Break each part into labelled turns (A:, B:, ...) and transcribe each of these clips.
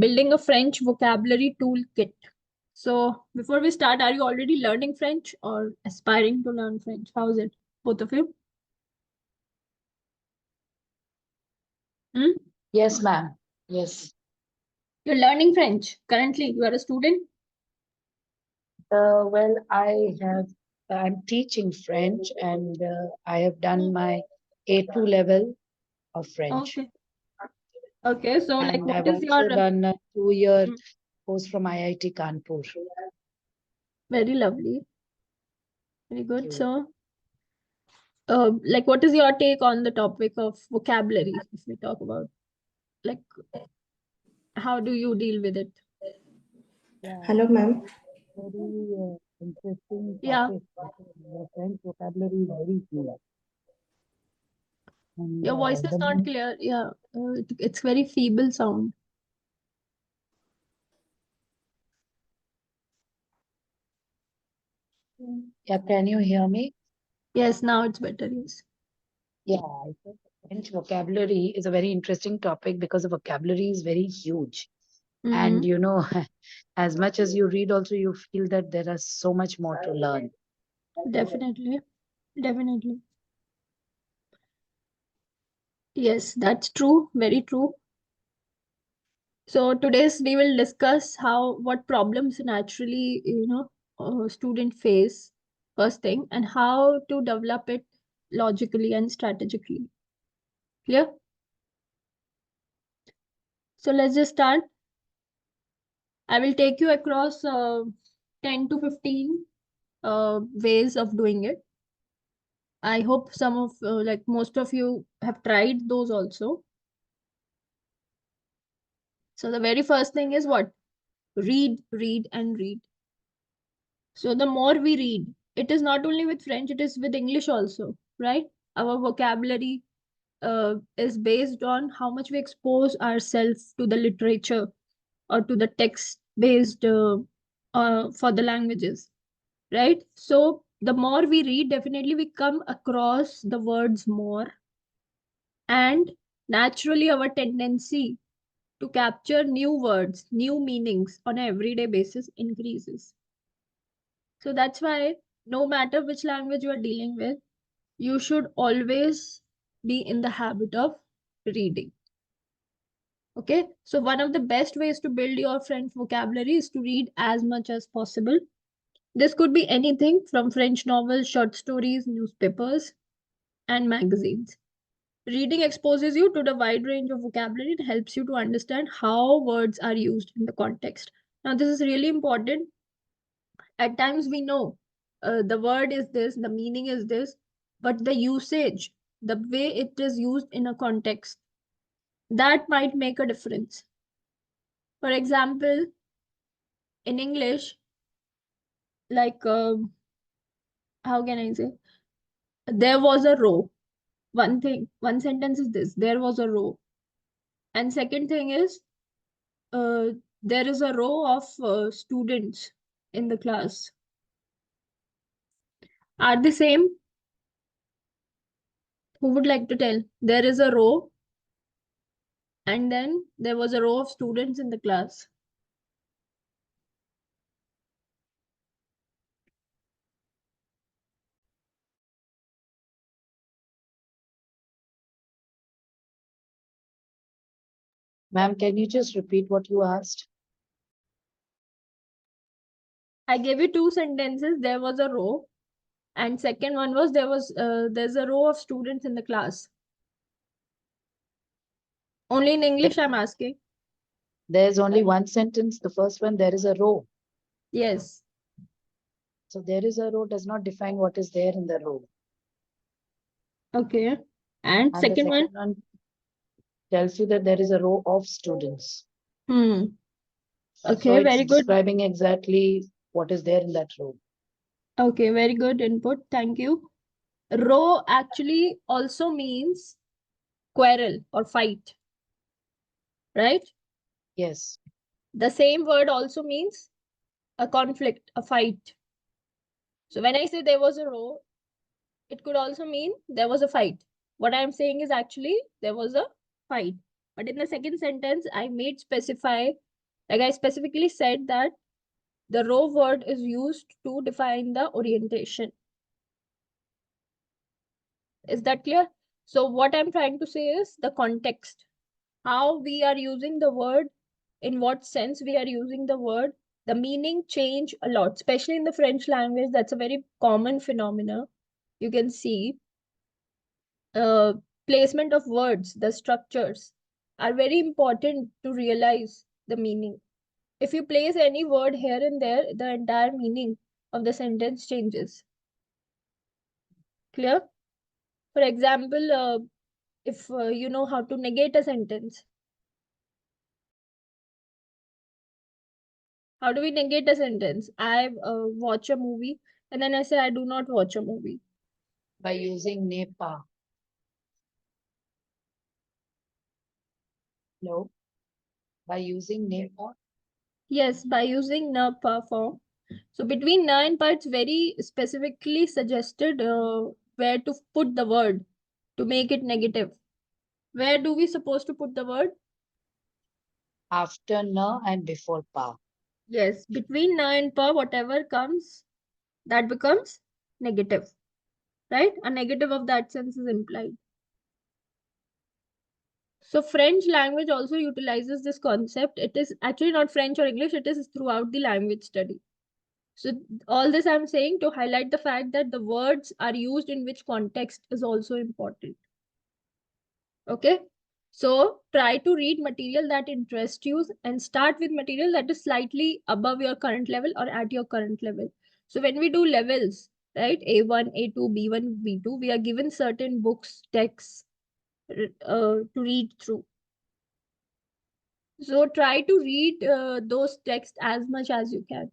A: building a French vocabulary toolkit. So before we start, are you already learning French or aspiring to learn French? How is it, both of you? Hmm?
B: Yes, ma'am. Yes.
A: You're learning French currently. You are a student.
B: Well, I'm teaching French and I have done my A2 level of French.
A: Okay. Okay. So like,
B: And
A: what
B: I've
A: is your
B: also done a 2-year
A: Hmm.
B: course from IIT Kanpur.
A: Very lovely. Very good.
B: You.
A: So, like, what is your take on the topic of vocabulary? If we talk about, like, how do you deal with it?
B: Yeah,
C: Hello, ma'am.
B: very interesting
A: Yeah.
B: topic. The French vocabulary is very huge. And
A: Your voice is not clear. Yeah. It's very feeble sound.
B: yeah, can you hear me?
A: Yes, now it's better. Yes.
B: Yeah, I think French vocabulary is a very interesting topic because the vocabulary is very huge. And
A: Mm-hmm.
B: as much as you read, also you feel that there is so much more to learn.
A: Definitely. Definitely. Yes, that's true. Very true. So today's we will discuss what problems naturally, student face first thing, and how to develop it logically and strategically. Clear? So let's just start. I will take you across 10 to 15 ways of doing it. I hope some of, like most of you have tried those also. So the very first thing is what? Read, read, and read. So the more we read, it is not only with French, it is with English also, right? Our vocabulary is based on how much we expose ourselves to the literature or to the text based for the languages, right? So the more we read, definitely we come across the words more, and naturally our tendency to capture new words, new meanings on an everyday basis increases. So that's why no matter which language you are dealing with, you should always be in the habit of reading. Okay, so one of the best ways to build your French vocabulary is to read as much as possible. This could be anything from French novels, short stories, newspapers, and magazines. Reading exposes you to the wide range of vocabulary. It helps you to understand how words are used in the context. Now, this is really important. At times, we know the word is this, the meaning is this, but the usage, the way it is used in a context, that might make a difference. For example, in English, like, how can I say? There was a row. One sentence is this: there was a row. And second thing is, uh, there is a row of students in the class. Are they same? Who would like to tell? There is a row, and then there was a row of students in the class.
B: Ma'am, can you just repeat what you asked?
A: I gave you two sentences. There was a row, and second one was there's a row of students in the class. Only in English I'm asking.
B: There's only one sentence. The first one, there is a row.
A: Yes.
B: So there is a row does not define what is there in the row.
A: Okay. And
B: And the
A: second one?
B: second one tells you that there is a row of students.
A: Okay,
B: So it's
A: very good.
B: describing exactly what is there in that row.
A: Okay, very good input. Thank you. Row actually also means quarrel or fight, right?
B: Yes.
A: The same word also means a conflict, a fight. So when I say there was a row, it could also mean there was a fight. What I'm saying is actually there was a fight. But in the second sentence, I made specify Like I specifically said that the row word is used to define the orientation. Is that clear? So what I'm trying to say is the context, how we are using the word, in what sense we are using the word, the meaning change a lot, especially in the French language. That's a very common phenomena. You can see uh, placement of words, the structures are very important to realize the meaning. If you place any word here and there, the entire meaning of the sentence changes. Clear? For example, if you know how to negate a sentence, how do we negate a sentence? I watch a movie and then I say I do not watch a movie.
B: By using NEPA. No. By using NEPA.
A: Yes, by using na pa form. So between na and pa, it's very specifically suggested where to put the word to make it negative. Where do we supposed to put the word?
B: After na and before pa.
A: Yes, between na and pa, whatever comes, that becomes negative, right? A negative of that sense is implied. So French language also utilizes this concept. It is actually not French or English, it is throughout the language study. So all this I'm saying to highlight the fact that the words are used in which context is also important. Okay. So try to read material that interests you and start with material that is slightly above your current level or at your current level. So when we do levels, right, A1, A2, B1, B2, we are given certain books, texts to read through. So try to read those texts as much as you can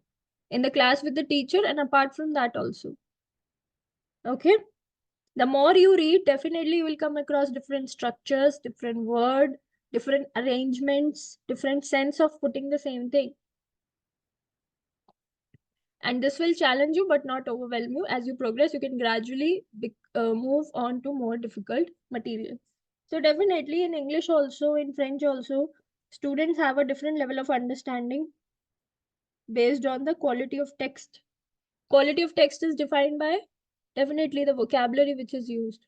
A: in the class with the teacher and apart from that also. Okay. The more you read, definitely you will come across different structures, different word, different arrangements, different sense of putting the same thing. And this will challenge you but not overwhelm you. As you progress, you can gradually move on to more difficult material. So definitely in English also, in French also, students have a different level of understanding based on the quality of text. Quality of text is defined by definitely the vocabulary which is used,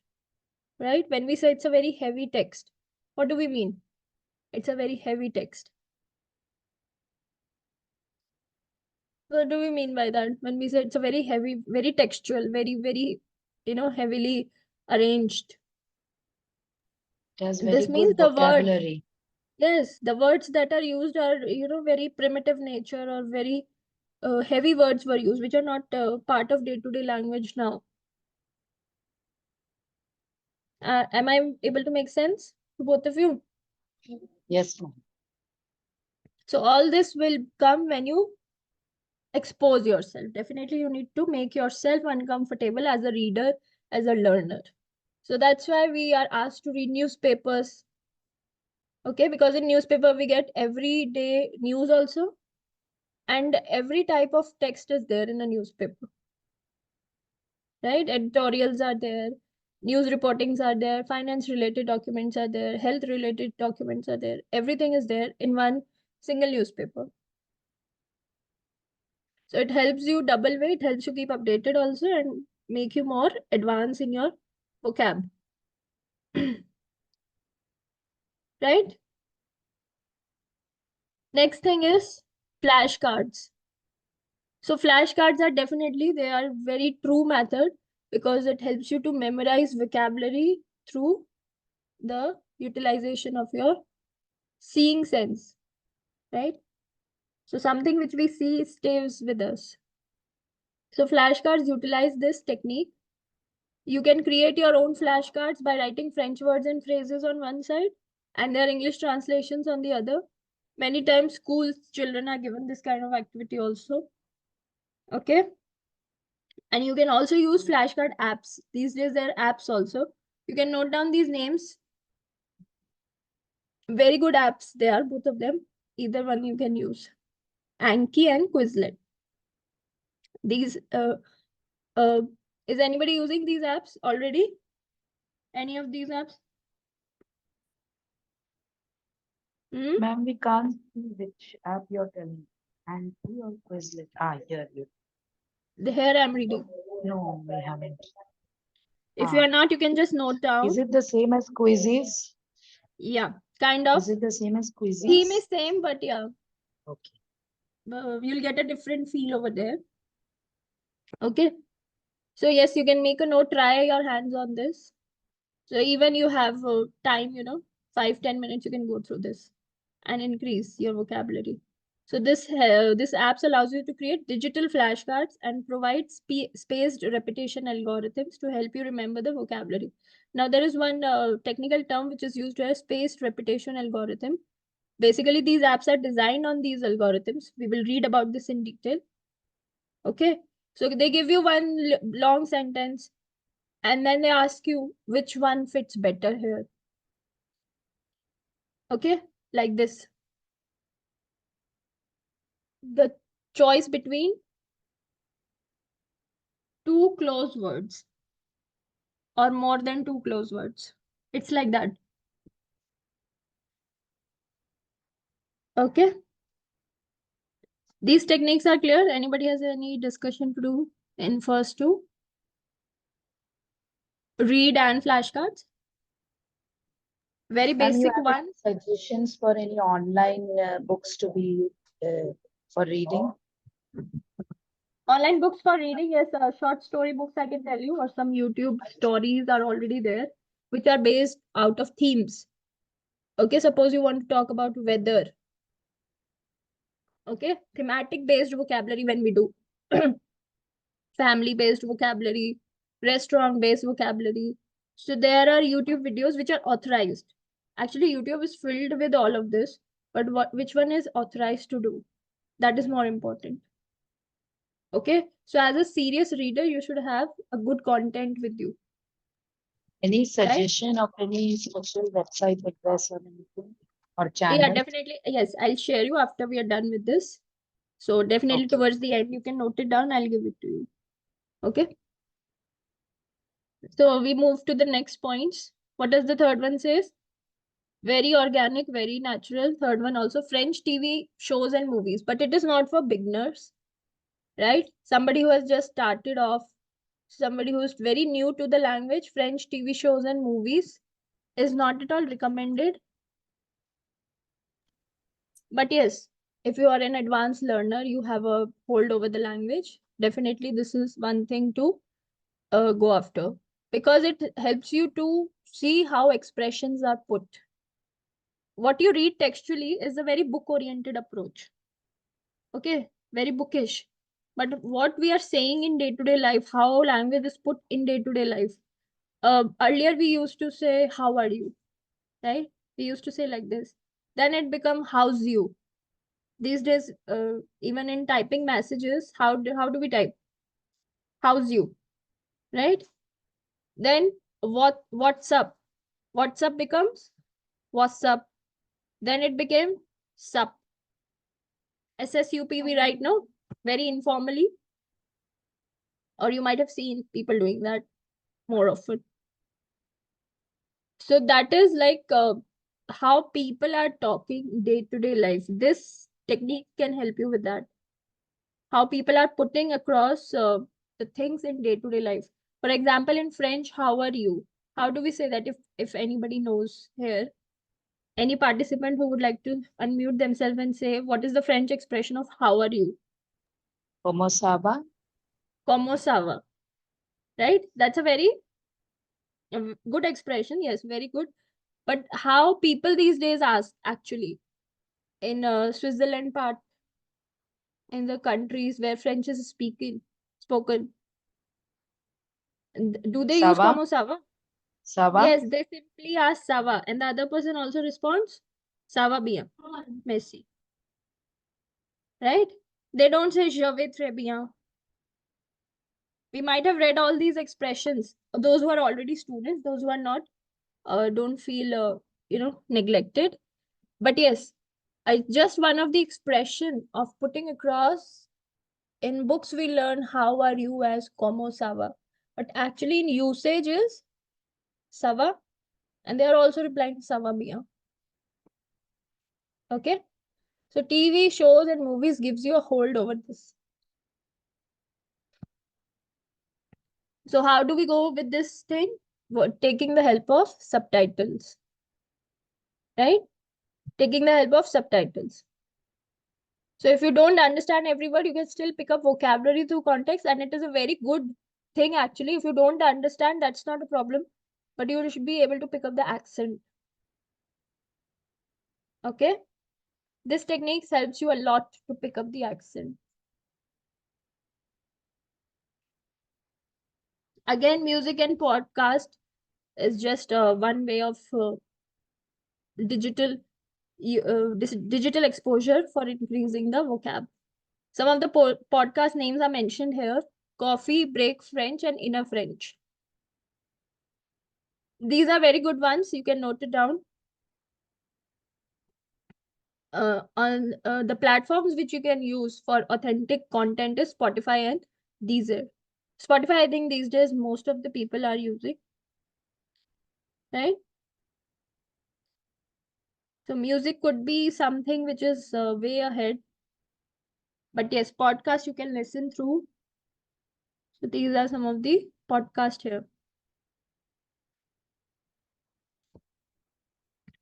A: right? When we say it's a very heavy text, what do we mean? It's a very heavy text. What do we mean by that? When we say it's a very heavy, very textual, very, heavily arranged.
B: It has very
A: This means
B: good
A: the words,
B: vocabulary.
A: yes, the words that are used are, very primitive nature or very heavy words were used, which are not part of day-to-day language now. Am I able to make sense to both of you?
B: Yes, ma'am.
A: So all this will come when you expose yourself. Definitely, you need to make yourself uncomfortable as a reader, as a learner. So that's why we are asked to read newspapers. Okay, because in newspaper we get everyday news also, and every type of text is there in a newspaper. Right? Editorials are there, news reportings are there, finance related documents are there, health related documents are there. Everything is there in one single newspaper. So it helps you double way, it helps you keep updated also and make you more advanced in your vocab. Right? Next thing is flashcards. So flashcards are definitely, they are very true method because it helps you to memorize vocabulary through the utilization of your seeing sense, right? So something which we see stays with us. So flashcards utilize this technique. You can create your own flashcards by writing French words and phrases on one side and their English translations on the other. Many times schools children are given this kind of activity also. Okay. And you can also use flashcard apps. These days there are apps also. You can note down these names. Very good apps they are, both of them. Either one you can use. Anki and Quizlet. These uh is anybody using these apps already? Any of these apps? Hmm?
B: Ma'am, we can't see which app you're telling. And see your Quizlet. Ah, here you.
A: Here I'm reading.
B: No, we haven't.
A: If you
B: Ah.
A: are not, you can just note down.
B: Is it the same as quizzes?
A: Yeah, kind of.
B: Is it the same as
A: Theme
B: quizzes?
A: is same, but yeah,
B: Okay.
A: you'll get a different feel over there. Okay. So yes, you can make a note, try your hands on this. So even you have time, 5-10 minutes, you can go through this and increase your vocabulary. So this apps allows you to create digital flashcards and provide spaced repetition algorithms to help you remember the vocabulary. Now there is one technical term which is used as spaced repetition algorithm. Basically, these apps are designed on these algorithms. We will read about this in detail. Okay. So they give you one long sentence and then they ask you which one fits better here. Okay. Like this. The choice between two close words or more than two close words. It's like that. Okay. These techniques are clear. Anybody has any discussion to do in first two? Read and flashcards. Very
B: Ma'am, you
A: basic
B: have any
A: one.
B: suggestions for any online books to be for reading?
A: Online books for reading, yes, short story books I can tell you, or some YouTube stories are already there, which are based out of themes. Okay, suppose you want to talk about weather. Okay, thematic based vocabulary when we do. Family based vocabulary, restaurant based vocabulary. So there are YouTube videos which are authorized. Actually, YouTube is filled with all of this, but which one is authorized to do? That is more important. Okay, so as a serious reader, you should have a good content with you,
B: Any
A: right?
B: suggestion of any special website address or anything or
A: Yeah,
B: channel?
A: definitely. Yes, I'll share you after we are done with this. So definitely
B: Okay.
A: towards the end, you can note it down. I'll give it to you. Okay. So we move to the next points. What does the third one says? Very organic, very natural. Third one also French TV shows and movies, but it is not for beginners, right? Somebody who has just started off, somebody who is very new to the language, French TV shows and movies is not at all recommended. But yes, if you are an advanced learner, you have a hold over the language. Definitely, this is one thing to go after because it helps you to see how expressions are put. What you read textually is a very book oriented approach. Okay, very bookish. But what we are saying in day to day life, how language is put in day to day life. Earlier, we used to say, how are you? Right? We used to say like this. Then it become, how's you? These days, even in typing messages, how do we type? How's you? Right? Then what's up? What's up becomes what's up. Then it became sup. SSUP we write now, very informally, or you might have seen people doing that more often. So that is like how people are talking day to day life. This technique can help you with that. How people are putting across the things in day to day life. For example, in French, how are you? How do we say that if anybody knows here? Any participant who would like to unmute themselves and say, what is the French expression of how are you?
B: Homosaba?
A: Como ça va? Right? That's a very good expression. Yes, very good. But how people these days ask actually in Switzerland part, in the countries where French is spoken, do they use
B: Sava?
A: como ça va?
B: Sava?
A: Yes, they simply ask ça va, and the other person also responds ça va bien, merci, right? They don't say je vais très bien. We might have read all these expressions. Those who are already students, those who are not, don't feel neglected. But yes, I just one of the expression of putting across. In books, we learn how are you as como sava, but actually in usage is sava, and they are also replying sava mia. Okay. So TV shows and movies gives you a hold over this. So how do we go with this thing? Taking the help of subtitles, right? Taking the help of subtitles. So if you don't understand every word, you can still pick up vocabulary through context, and it is a very good thing actually. If you don't understand, that's not a problem, but you should be able to pick up the accent. Okay? This technique helps you a lot to pick up the accent. Again, music and podcast is just one way of digital digital exposure for increasing the vocab. Some of the podcast names are mentioned here: Coffee Break French and Inner French. These are very good ones. You can note it down. On the platforms which you can use for authentic content is Spotify and Deezer. Spotify, I think these days most of the people are using, right? So music could be something which is way ahead. But yes, podcast you can listen through. So these are some of the podcast here.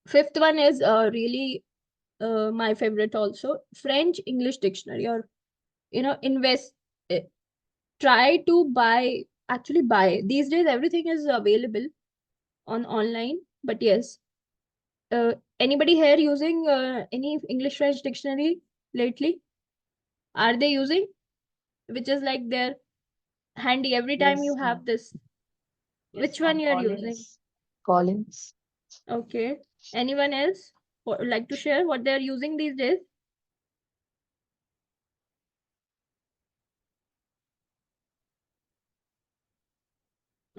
A: Fifth one is really my favorite also, French English dictionary, or invest, uh, try to buy, actually buy. These days everything is available on online, but yes, anybody here using any English French dictionary lately? Are they using, which is like they're handy every time you
B: Yes,
A: have this?
B: yes,
A: Which one
B: on
A: you are using?
B: Collins.
A: Okay. Anyone else like to share what they're using these days?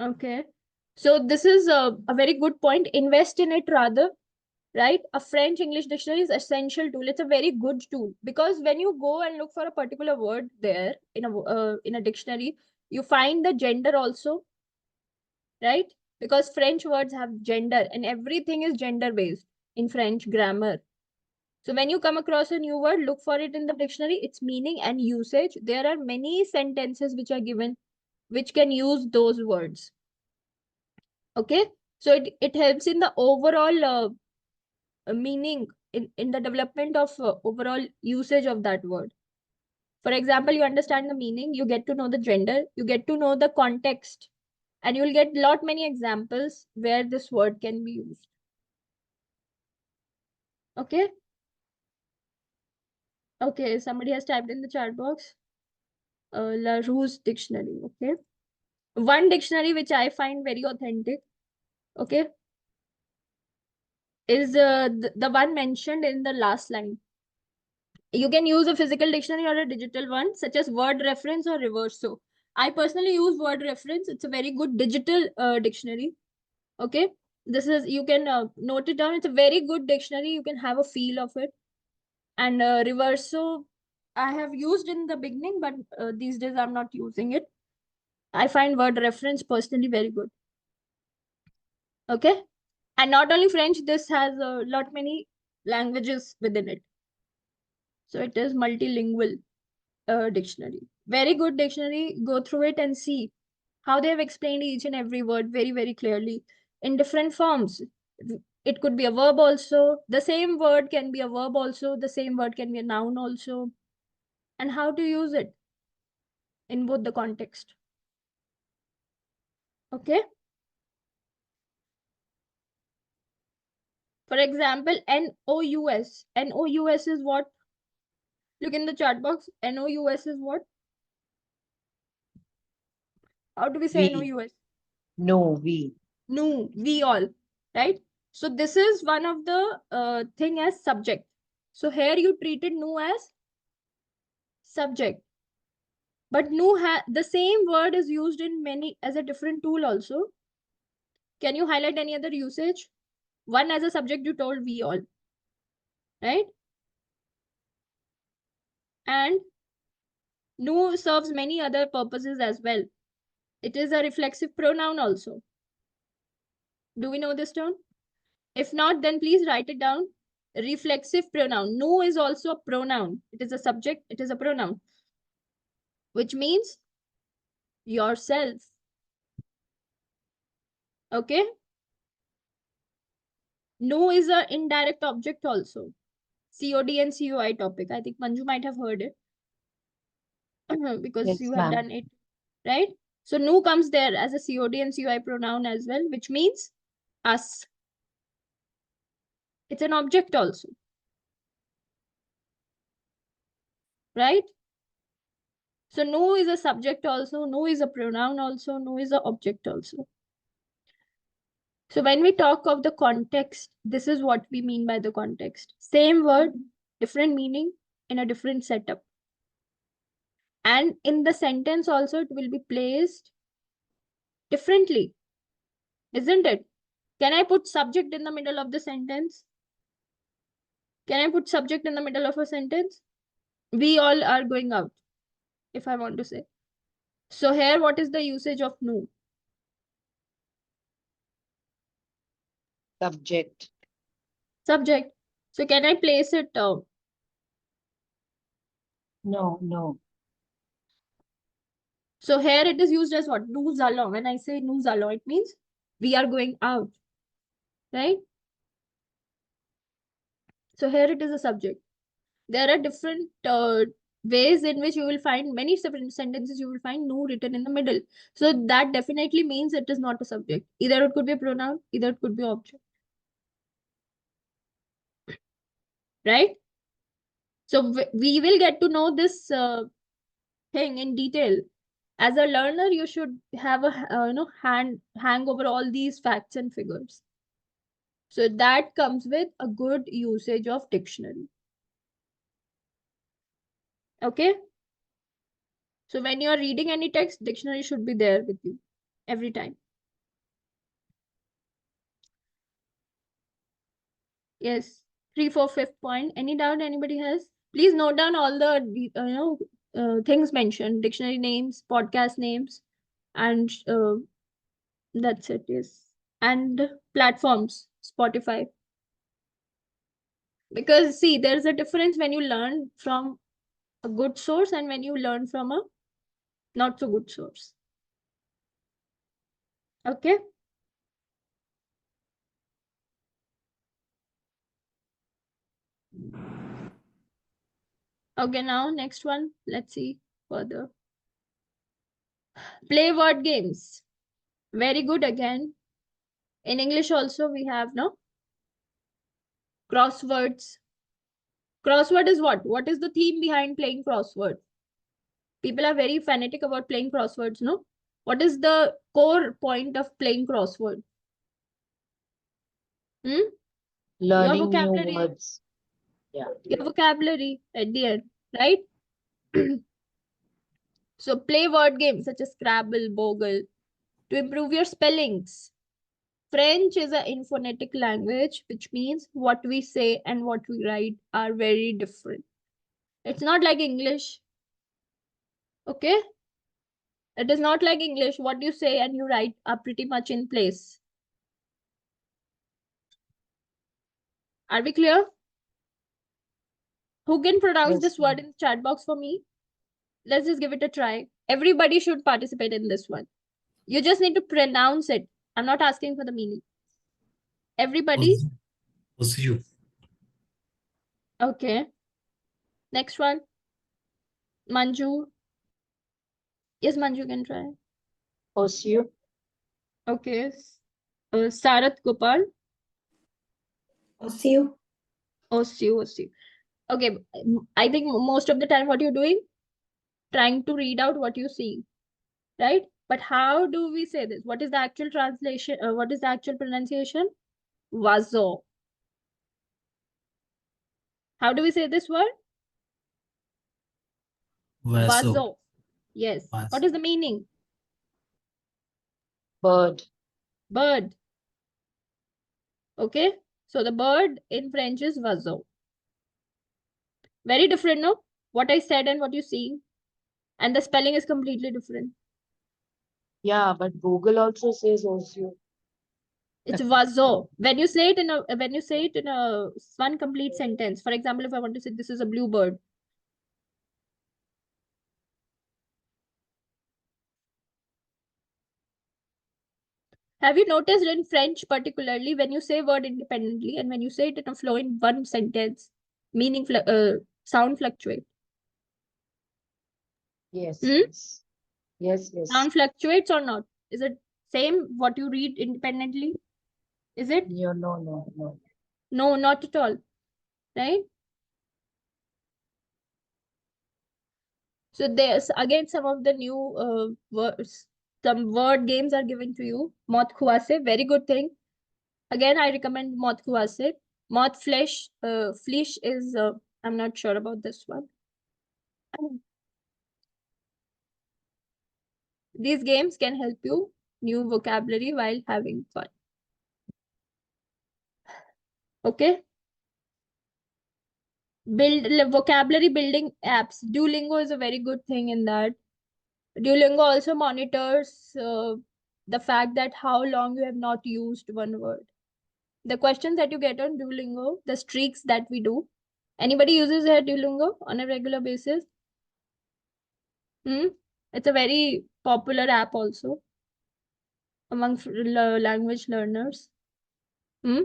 A: Okay. So this is a very good point. Invest in it rather, right? A French English dictionary is essential tool. It's a very good tool because when you go and look for a particular word there in a dictionary, you find the gender also, right? Because French words have gender and everything is gender based in French grammar. So when you come across a new word, look for it in the dictionary, its meaning and usage. There are many sentences which are given which can use those words. Okay. So it helps in the overall meaning in the development of overall usage of that word. For example, you understand the meaning, you get to know the gender, you get to know the context, and you'll get lot many examples where this word can be used. Okay. Okay, somebody has typed in the chat box. La Ruse dictionary. Okay. One dictionary which I find very authentic, okay, is the one mentioned in the last line. You can use a physical dictionary or a digital one, such as word reference or reverso. I personally use word reference. It's a very good digital dictionary. Okay. This is, you can note it down. It's a very good dictionary. You can have a feel of it. And reverso, I have used in the beginning, but these days I'm not using it. I find word reference personally very good. Okay. And not only French, this has a lot many languages within it. So it is multilingual dictionary. Very good dictionary. Go through it and see how they have explained each and every word very, very clearly in different forms. It could be a verb also. The same word can be a verb also. The same word can be a noun also. And how to use it in both the context. Okay. For example, NOUS. NOUS is what? Look in the chat box. NOUS is what? How do we say
B: We.
A: NOUS?
B: No, we.
A: No, we all, right? So this is one of the thing as subject. So here you treated nu as subject, but the same word is used in many as a different tool also. Can you highlight any other usage? One as a subject you told we all, right? And nu serves many other purposes as well. It is a reflexive pronoun also. Do we know this term? If not, then please write it down. reflexive pronoun. Nu is also a pronoun. It is a subject, it is a pronoun, which means yourself. Okay. Nu is a indirect object also. COD and COI topic. I think Manju might have heard it because
B: Yes,
A: you have
B: ma'am.
A: done it, right? So nu comes there as a COD and COI pronoun as well, which means us. It's an object also, right? So nu is a subject also, nu is a pronoun also, nu is an object also. So when we talk of the context, this is what we mean by the context. Same word, different meaning in a different setup. And in the sentence also, it will be placed differently, isn't it? Can I put subject in the middle of the sentence? Can I put subject in the middle of a sentence? We all are going out, if I want to say. So here, what is the usage of nu?
B: Subject.
A: Subject. So can I place it?
B: No.
A: So here it is used as what? Nous allons. When I say nous allons, it means we are going out, right? So here it is a subject. There are different ways in which you will find many different sentences. You will find nu written in the middle. So that definitely means it is not a subject. Either it could be a pronoun, either it could be object, right? So we will get to know this thing in detail. As a learner, you should have a hang over all these facts and figures. So that comes with a good usage of dictionary. Okay. So when you are reading any text, dictionary should be there with you every time. Yes. 3, 4, 5th point. Any doubt anybody has? Please note down all the things mentioned: dictionary names, podcast names, and that's it. Yes, and platforms, Spotify. Because see, there's a difference when you learn from a good source and when you learn from a not so good source. Okay. Okay, now next one. Let's see further. Play word games. Very good again. In English also we have no crosswords. Crossword is what? What is the theme behind playing crossword? People are very fanatic about playing crosswords, no? What is the core point of playing crossword? Hmm? Your
B: Learning new
A: vocabulary.
B: words. Yeah.
A: Your vocabulary at the end, right? So play word games such as Scrabble, Bogle to improve your spellings. French is an inphonetic language, which means what we say and what we write are very different. It's not like English, okay? It is not like English. What you say and you write are pretty much in place. Are we clear? Who can pronounce
B: Yes,
A: this word in the chat box for me? Let's just give it a try. Everybody should participate in this one. You just need to pronounce it. I'm not asking for the meaning. Everybody?
C: OCU.
A: Okay. Next one. Manju. Yes, Manju can try.
B: OCU.
A: Okay. Sarath Gopal.
D: OCU.
A: OCU. Okay. I think most of the time what you're doing, trying to read out what you see, right? But how do we say this? What is the actual translation? What is the actual pronunciation? Vazo. How do we say this word? Vazo. Yes. What is the meaning?
B: Bird.
A: Bird. Okay. So the bird in French is vazo. Very different, no? What I said and what you see. And the spelling is completely different.
B: Yeah, but Google also says OCU.
A: It's vazo. When you say it in a one complete sentence, for example, if I want to say this is a bluebird, have you noticed in French particularly when you say word independently and when you say it in a flow in one sentence, meaning sound fluctuate.
B: Yes,
A: Hmm?
B: yes, yes, yes.
A: Sound fluctuates or not? Is it same what you read independently? Is it?
B: No, no, no, no.
A: No, not at all. Right? So there's again some of the new words. Some word games are given to you. Mot khuase, very good thing. Again, I recommend mot khuase. Mot flesh is I'm not sure about this one. These games can help you new vocabulary while having fun. Okay. Vocabulary building apps. Duolingo is a very good thing in that. Duolingo also monitors the fact that how long you have not used one word. The questions that you get on Duolingo, the streaks that we do. Anybody uses a Duolingo on a regular basis? Hmm? It's a very popular app also among language learners. Hmm?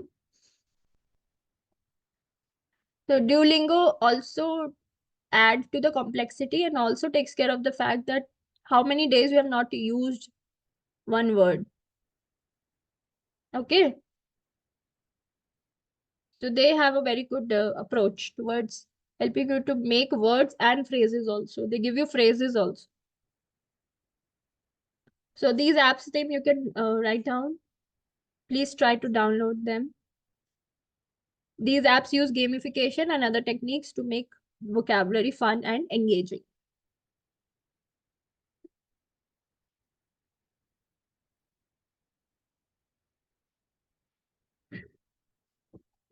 A: So Duolingo also adds to the complexity and also takes care of the fact that how many days we have not used one word. Okay. So they have a very good approach towards helping you to make words and phrases also. They give you phrases also. So these apps name you can write down. Please try to download them. These apps use gamification and other techniques to make vocabulary fun and engaging.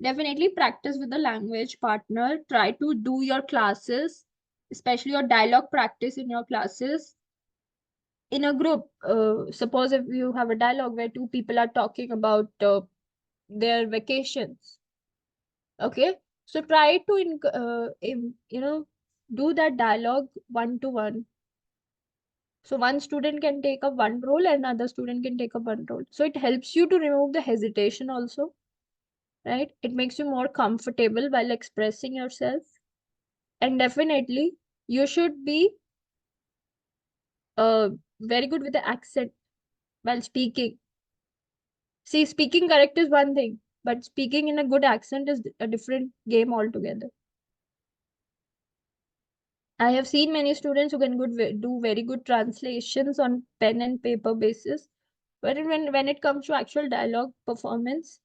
A: Definitely practice with a language partner. Try to do your classes, especially your dialogue practice in your classes in a group. Suppose if you have a dialogue where two people are talking about their vacations. Okay. So try to, do that dialogue one to one. So one student can take up one role and another student can take up one role. So it helps you to remove the hesitation also, right? It makes you more comfortable while expressing yourself. And definitely you should be uh, very good with the accent while speaking. See, speaking correct is one thing, but speaking in a good accent is a different game altogether. I have seen many students who can do very good translations on pen and paper basis, but when it comes to actual dialogue performance,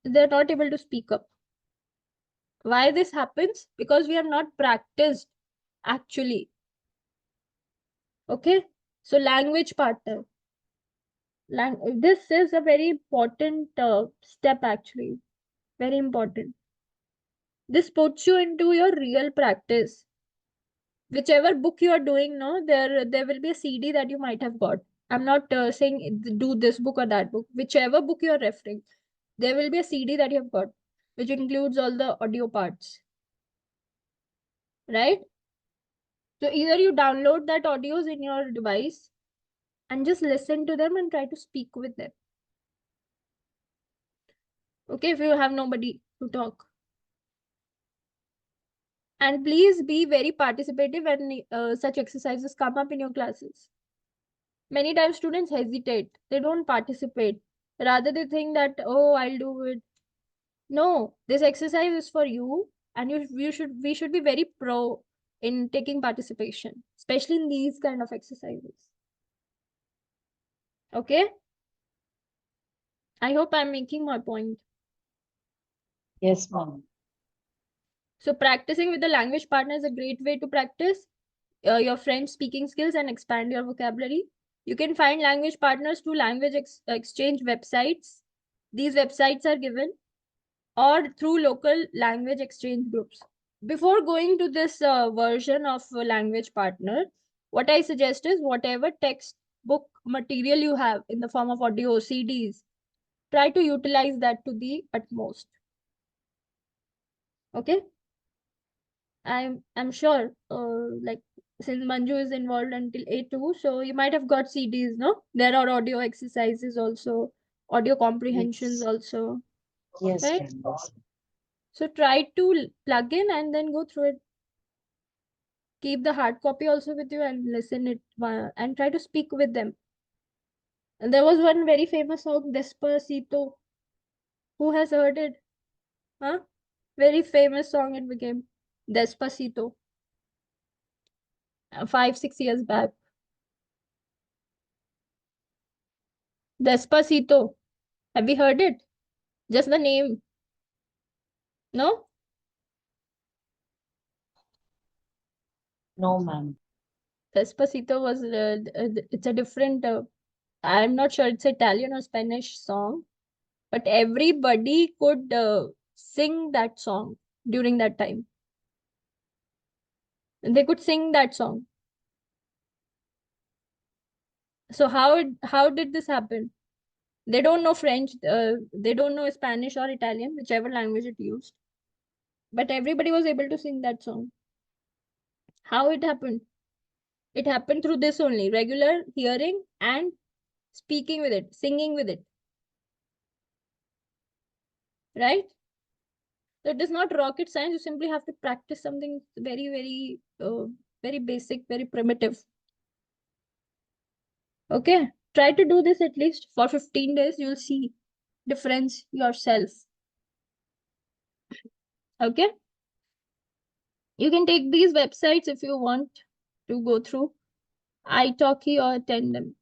A: they're not able to speak up. Why this happens? Because we have not practiced actually. Okay, so language partner. This is a very important step actually. Very important. This puts you into your real practice. Whichever book you are doing now, there will be a CD that you might have got. I'm not saying do this book or that book. Whichever book you are referring, there will be a CD that you have got, which includes all the audio parts, right? So either you download that audios in your device and just listen to them and try to speak with them. Okay, if you have nobody to talk. And please be very participative when such exercises come up in your classes. Many times students hesitate. They don't participate. Rather they think that, oh, I'll do it. No, this exercise is for you and we should be very pro in taking participation, especially in these kind of exercises. Okay? I hope I'm making my point.
B: Yes, ma'am.
A: So practicing with the language partner is a great way to practice your French speaking skills and expand your vocabulary. You can find language partners through language exchange websites. These websites are given or through local language exchange groups. Before going to this version of a language partner, what I suggest is whatever textbook material you have in the form of audio, CDs, Try to utilize that to the utmost. Okay. I'm sure, like, since Manju is involved until A2, so you might have got CDs, no? There are audio exercises also, audio comprehensions
B: Yes,
A: also,
B: yes,
A: right?
B: ma'am. Yes.
A: So try to plug in and then go through it. Keep the hard copy also with you and listen it and try to speak with them. And there was one very famous song, Despacito. Who has heard it? Huh? Very famous song it became. Despacito. 5, 6 years back. Despacito. Have you heard it? Just the name. No?
B: No, ma'am.
A: Despacito was, it's a different, I'm not sure it's Italian or Spanish song, but everybody could sing that song during that time. And they could sing that song. So how did this happen? They don't know French, they don't know Spanish or Italian, whichever language it used. But everybody was able to sing that song. How it happened? It happened through this only, regular hearing and speaking with it, singing with it, right? So it is not rocket science. You simply have to practice something very, very, very basic, very primitive. Okay, try to do this at least for 15 days. You'll see difference yourself. Okay, you can take these websites if you want to go through italki or attend them.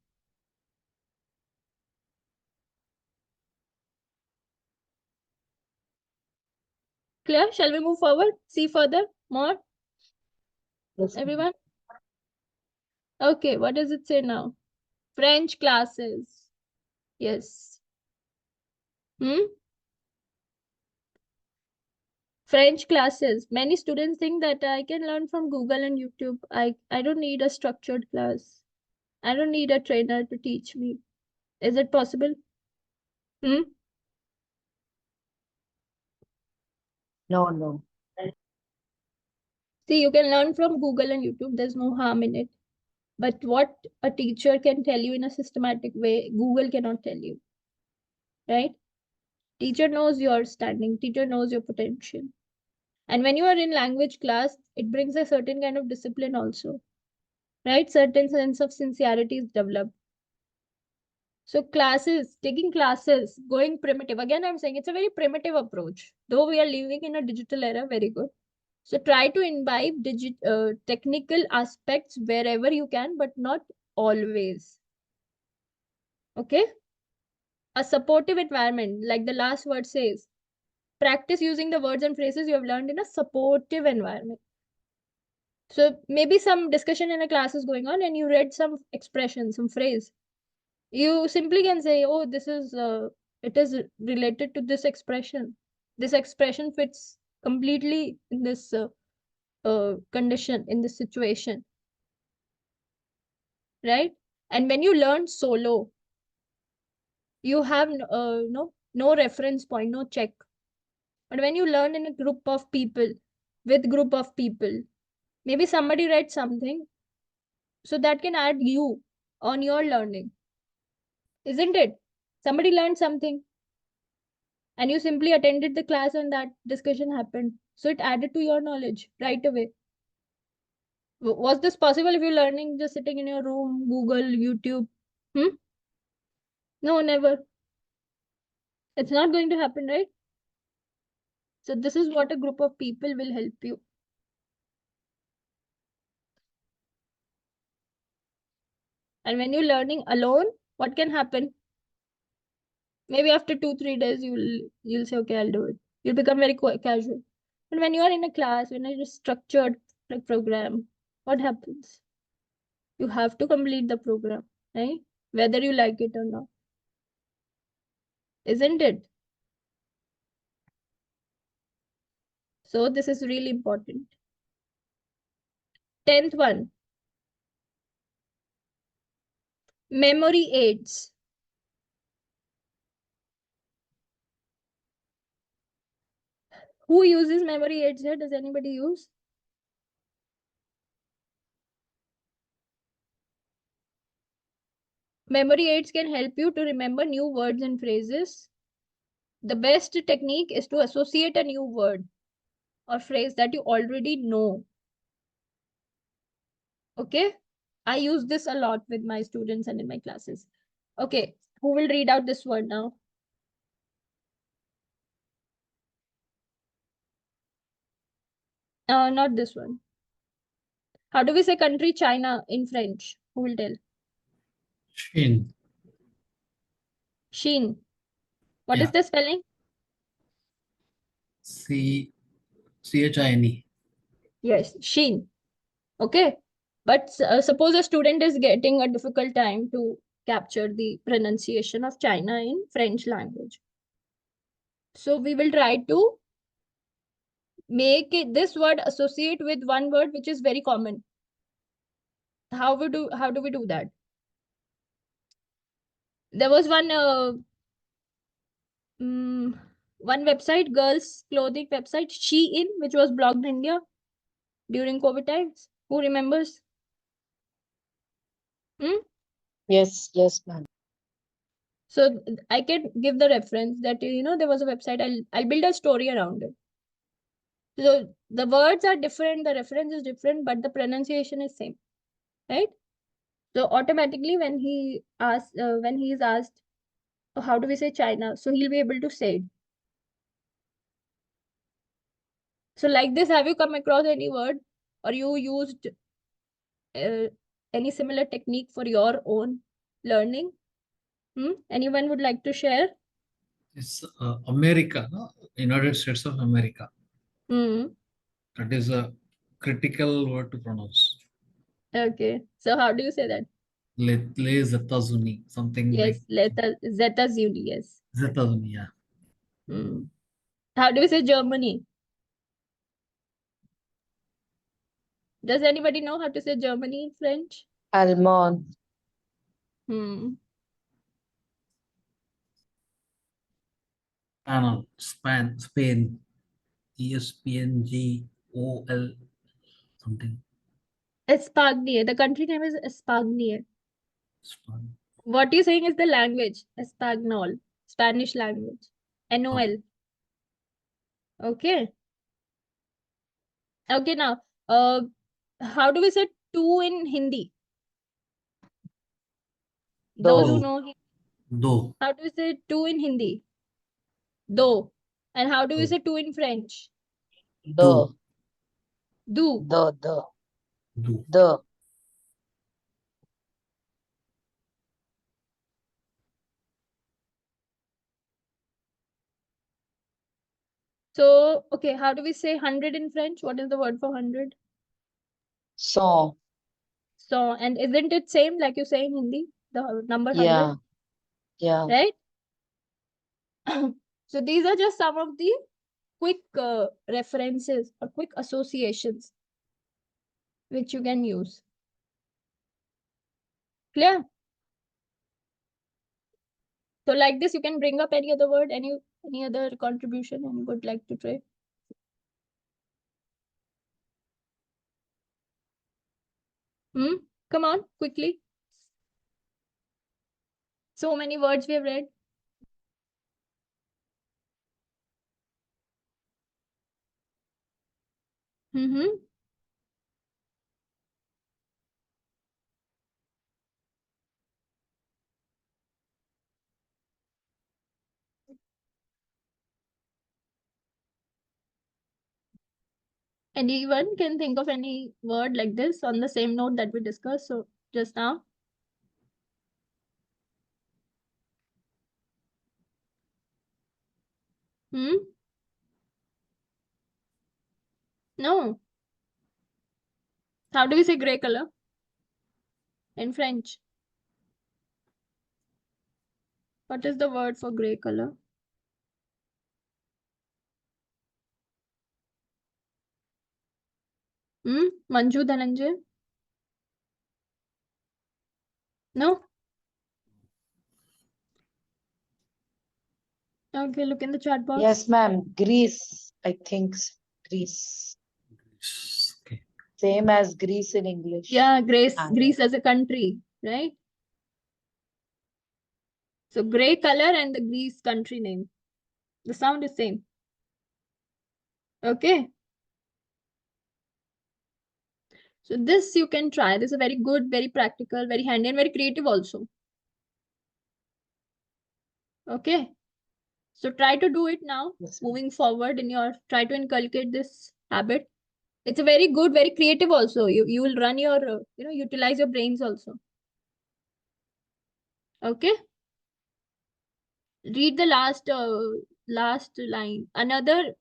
A: Clear? Shall we move forward? See further? More?
B: Yes, ma'am.
A: Everyone? Okay, what does it say now? French classes. Yes. Hmm? French classes. Many students think that I can learn from Google and YouTube. I don't need a structured class. I don't need a trainer to teach me. Is it possible? Hmm?
B: No, no.
A: See, you can learn from Google and YouTube. There's no harm in it. But what a teacher can tell you in a systematic way, Google cannot tell you, right? Teacher knows your standing. Teacher knows your potential. And when you are in language class, it brings a certain kind of discipline also, right? Certain sense of sincerity is developed. So classes, taking classes, going primitive. Again, I'm saying it's a very primitive approach. Though we are living in a digital era, very good. So try to imbibe technical aspects wherever you can, but not always. Okay? A supportive environment, like the last word says, practice using the words and phrases you have learned in a supportive environment. So maybe some discussion in a class is going on and you read some expression, some phrase. You simply can say, oh, it is related to this expression. This expression fits completely in this condition, in this situation, right? And when you learn solo, you have no reference point, no check. But when you learn in a group of people, with group of people, maybe somebody read something, so that can add you on your learning, isn't it? Somebody learned something and you simply attended the class and that discussion happened. So it added to your knowledge right away. Was this possible if you're learning just sitting in your room, Google, YouTube? Hmm? No, never. It's not going to happen, right? So this is what a group of people will help you. And when you're learning alone, what can happen? Maybe after 2, 3 days, you'll say, okay, I'll do it. You'll become very casual. But when you are in a class, when it's a structured program, what happens? You have to complete the program, right? Whether you like it or not, isn't it? So this is really important. 10th one, memory aids. Who uses memory aids here? Does anybody use? Memory aids can help you to remember new words and phrases. The best technique is to associate a new word or phrase that you already know. Okay? I use this a lot with my students and in my classes. Okay, who will read out this word now? Not this one. How do we say country China in French? Who will tell?
C: Shin.
A: Sheen. What is
C: Yeah.
A: the spelling?
C: Chine.
A: Yes, Sheen. Okay. But suppose a student is getting a difficult time to capture the pronunciation of China in French language. So we will try to make this word associate with one word which is very common. How do we do that? There was one website, girls clothing website, Shein, which was blocked in India during COVID times. Who remembers? Hmm?
B: Yes, yes, ma'am.
A: So I can give the reference that there was a website. I'll build a story around it. So the words are different, the reference is different, but the pronunciation is same, right? So automatically when he is asked, "Oh, how do we say China?" So he'll be able to say it. So like this, have you come across any word or you used uh, any similar technique for your own learning? Anyone would like to share?
C: It's America, no? United States of America.
A: Hmm.
C: That is a critical word to pronounce.
A: Okay. So how do you say that?
C: Les États-Unis, something like
A: Yes, Zeta Zuni, yes.
C: États-Unis, yeah.
A: Hmm. How do we say Germany? Does anybody know how to say Germany in French?
B: Almond.
A: Hmm.
C: Panel, Spain, ESPNGOL, something.
A: Espagne. The country name is Espagne.
C: Spain.
A: What you're saying is the language, Espagnol, Spanish language.
C: Oh,
A: NOL. Okay. Okay, now, uh, how do we say two in Hindi? Those who
B: Do.
C: do,
A: know,
C: do,
A: how do we say two in Hindi? Do. And how do we
C: do,
A: say two in French?
C: do,
B: Do.
A: Do.
B: Do.
C: do.
B: Do.
A: So, okay, how do we say 100 in French? What is the word for 100?
B: So.
A: So, and isn't it same like you say in Hindi? The number 100,
B: Yeah. Yeah.
A: right? So these are just some of the quick references or quick associations which you can use. Clear? So like this, you can bring up any other word, any other contribution you would like to try. Come on, quickly. So many words we have read. Mm-hmm. Anyone can think of any word like this on the same note that we discussed so just now? Hmm? No. How do we say gray color in French? What is the word for gray color? Manju Dhananjay? No? Okay, look in the chat box.
B: Yes, ma'am. Greece. I think Greece.
C: Okay.
B: Same as Greece in English.
A: Yeah, Greece,
B: Ah,
A: Greece as a country, right? So gray color and the Greece country name. The sound is same. Okay. So this you can try. This is a very good, very practical, very handy and very creative also. Okay. So try to do it now.
B: yes.
A: Moving forward in your, try to inculcate this habit. It's a very good, very creative also. You will run your, utilize your brains also. Okay. Read the last line. Another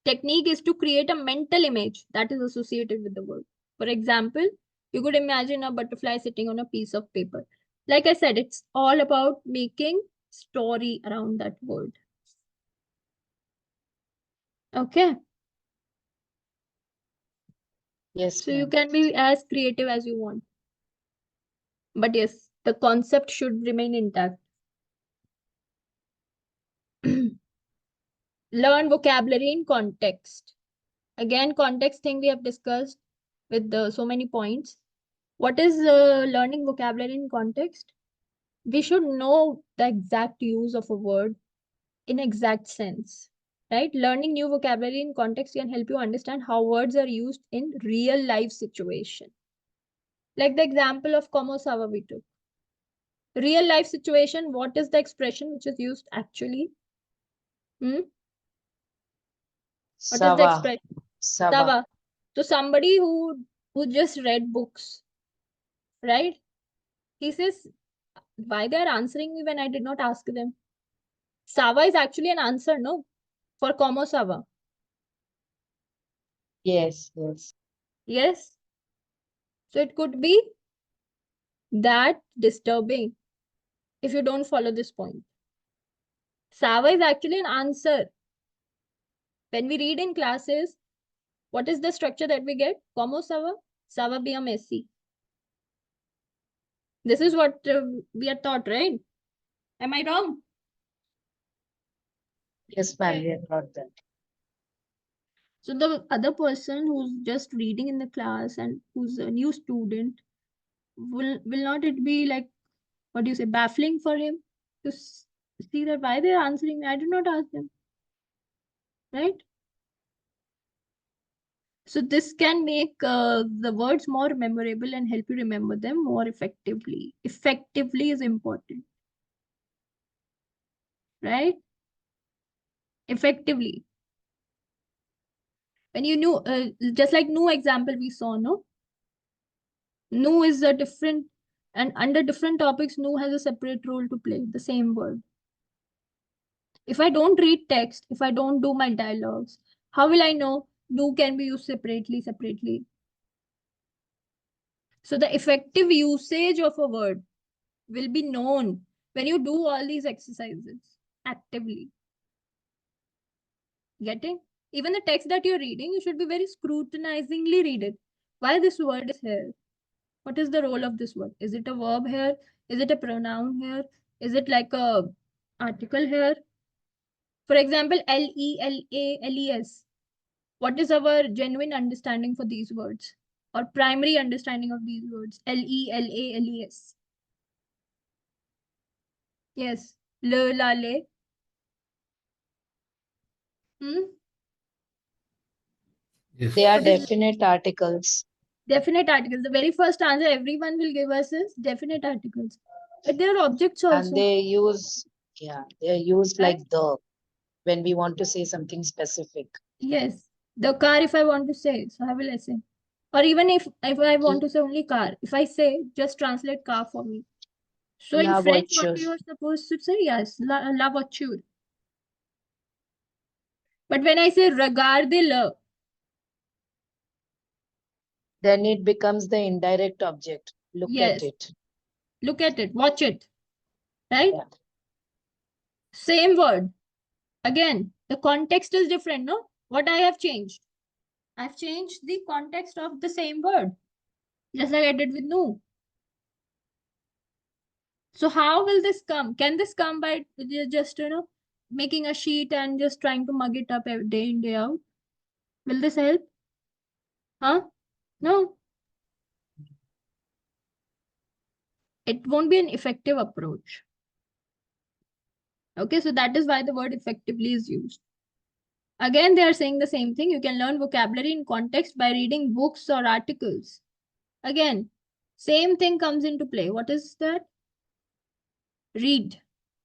A: technique is to create a mental image that is associated with the word. For example, you could imagine a butterfly sitting on a piece of paper. Like I said, it's all about making story around that word. Okay.
B: Yes,
A: So you
B: ma'am.
A: can be as creative as you want. But yes, the concept should remain intact. Learn vocabulary in context. Again, context thing we have discussed with so many points. What is learning vocabulary in context? We should know the exact use of a word in exact sense, right? Learning new vocabulary in context can help you understand how words are used in real life situation. Like the example of como sava we took. Real life situation, what is the expression which is used actually? Hmm? What is the
B: Sava.
A: expression?
B: Sava.
A: Sava. So somebody who just read books, right? He says, why they are answering me when I did not ask them? Sava is actually an answer, no? For como sava.
B: Yes, yes.
A: Yes. So it could be that disturbing if you don't follow this point. Sava is actually an answer. When we read in classes, what is the structure that we get? Como sava? Sava be a messy. This is what we are taught, right? Am I wrong?
B: Yes, ma'am. We have got that.
A: So the other person who's just reading in the class and who's a new student, will not it be like, what do you say, baffling for him to see that why they're answering me? I did not ask them, right? So this can make the words more memorable and help you remember them more effectively. Effectively is important, right? Effectively. When you knew, just like new example we saw, no? New is a different, and under different topics, new has a separate role to play, the same word. If I don't read text, if I don't do my dialogues, how will I know new can be used separately? So the effective usage of a word will be known when you do all these exercises actively. Getting? Even the text that you're reading, you should be very scrutinizingly read it. Why this word is here? What is the role of this word? Is it a verb here? Is it a pronoun here? Is it like a article here? For example, L-E-L-A-L-E-S. What is our genuine understanding for these words? Or primary understanding of these words? L-E-L-A-L-E-S. Yes. Le, la, le. Hmm?
C: Yes.
B: They are
A: What is
B: definite articles.
A: definite articles? The very first answer everyone will give us is definite articles. But there are objects
B: And
A: also,
B: they use, yeah, they're used
A: right?
B: like the when we want to say something specific.
A: Yes. The car, if I want to say, so how will I say? Or even if I want
B: L-
A: to say only car, if I say, just translate car for me. So in
B: La
A: French, what
B: voiture.
A: we are supposed to say, yes, la voiture. But when I say regardez-le,
B: Then it becomes the indirect object. Look at
A: yes,
B: it.
A: look at it, watch it, right?
B: Yeah.
A: Same word. Again, the context is different, no? What I have changed? I've changed the context of the same word, just like I did with no. So how will this come? Can this come by just, making a sheet and just trying to mug it up day in, day out. Will this help? Huh? No. It won't be an effective approach. Okay, so that is why the word effectively is used. Again, they are saying the same thing. You can learn vocabulary in context by reading books or articles. Again, same thing comes into play. What is that? Read.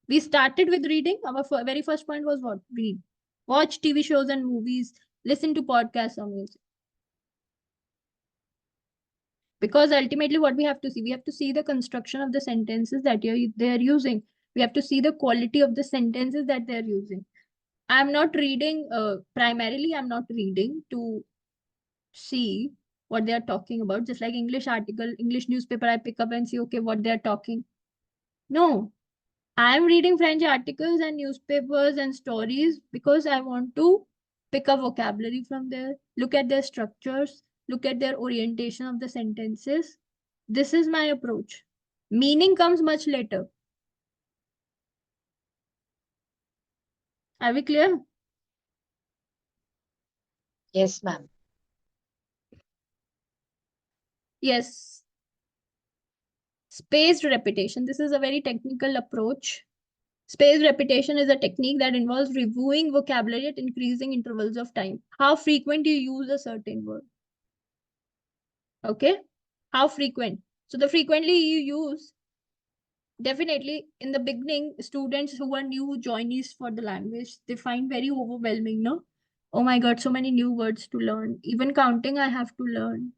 A: We started with reading. Our very first point was what? Read. Watch TV shows and movies. Listen to podcasts or music. Because ultimately what we have to see the construction of the sentences that they are using. We have to see the quality of the sentences that they're using. I'm not reading, primarily I'm not reading to see what they are talking about. Just like English article, English newspaper, I pick up and see, okay, what they're talking. No, I'm reading French articles and newspapers and stories because I want to pick up vocabulary from there, look at their structures, look at their orientation of the sentences. This is my approach. Meaning comes much later. Are we clear?
B: Yes, ma'am.
A: Yes. Spaced repetition. This is a very technical approach. Spaced repetition is a technique that involves reviewing vocabulary at increasing intervals of time. How frequent you use a certain word. Okay? How frequent? So the frequently you use, definitely in the beginning, students who are new joinees for the language, they find very overwhelming, no? Oh my God, so many new words to learn. Even counting, I have to learn.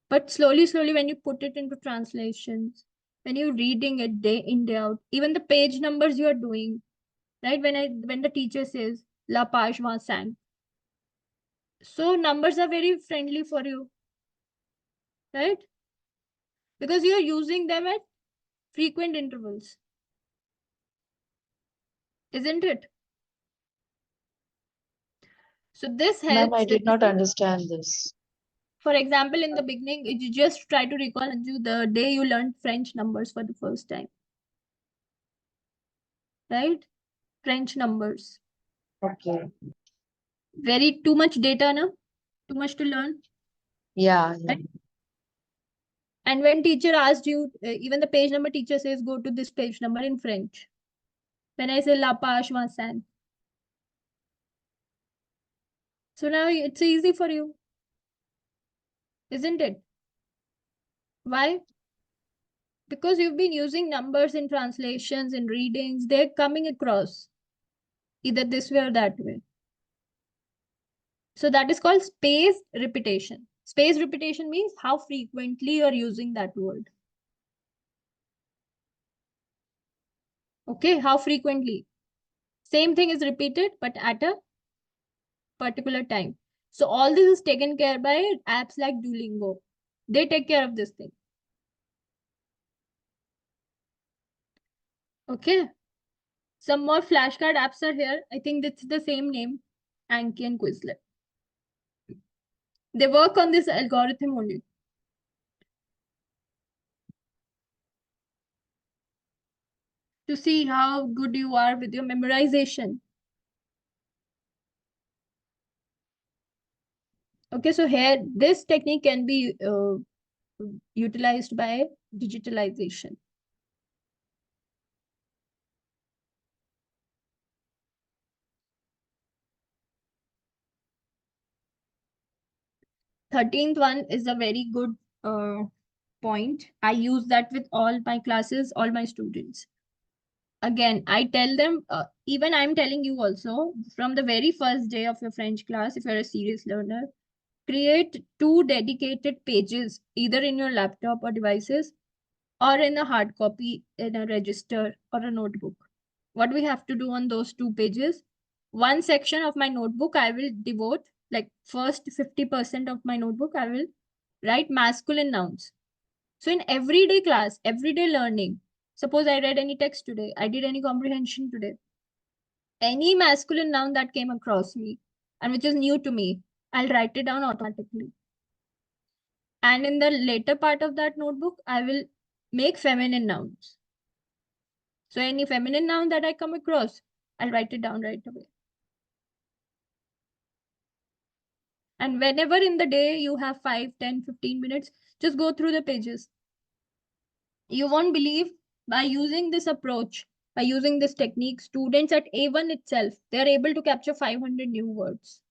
A: But slowly, when you put it into translations, when you're reading it day in, day out, even the page numbers you are doing, right? When the teacher says, La page went cinq. So numbers are very friendly for you, right? Because you're using them at frequent intervals. Isn't it? So this
B: Ma'am,
A: helps.
B: I did not understand this.
A: For example, in the beginning, you just try to recall the day you learned French numbers for the first time, right? French numbers.
B: Okay.
A: Very too much data, no? Too much to learn.
B: Yeah.
A: Right? And when teacher asked you, even the page number teacher says, go to this page number in French. When I say la page went cinq. So now it's easy for you, isn't it? Why? Because you've been using numbers in translations, in readings, they're coming across either this way or that way. So that is called spaced repetition. Spaced repetition means how frequently you're using that word. Okay, how frequently? Same thing is repeated, but at a particular time. So all this is taken care by apps like Duolingo. They take care of this thing. Okay. Some more flashcard apps are here. I think it's the same name, Anki and Quizlet. They work on this algorithm only. To see how good you are with your memorization. Okay, so here, this technique can be utilized by digitalization. Thirteenth one is a very good point. I use that with all my classes, all my students. Again, I tell them, even I'm telling you also, from the very first day of your French class, if you're a serious learner, create 2 dedicated pages, either in your laptop or devices, or in a hard copy in a register or a notebook. What we have to do on those 2 pages, one section of my notebook, I will devote, like first 50% of my notebook, I will write masculine nouns. So in everyday class, everyday learning, suppose I read any text today, I did any comprehension today, any masculine noun that came across me and which is new to me, I'll write it down automatically. And in the later part of that notebook, I will make feminine nouns. So any feminine noun that I come across, I'll write it down right away. And whenever in the day you have 5, 10, 15 minutes, just go through the pages. You won't believe, by using this approach, by using this technique, students at A1 itself, they are able to capture 500 new words.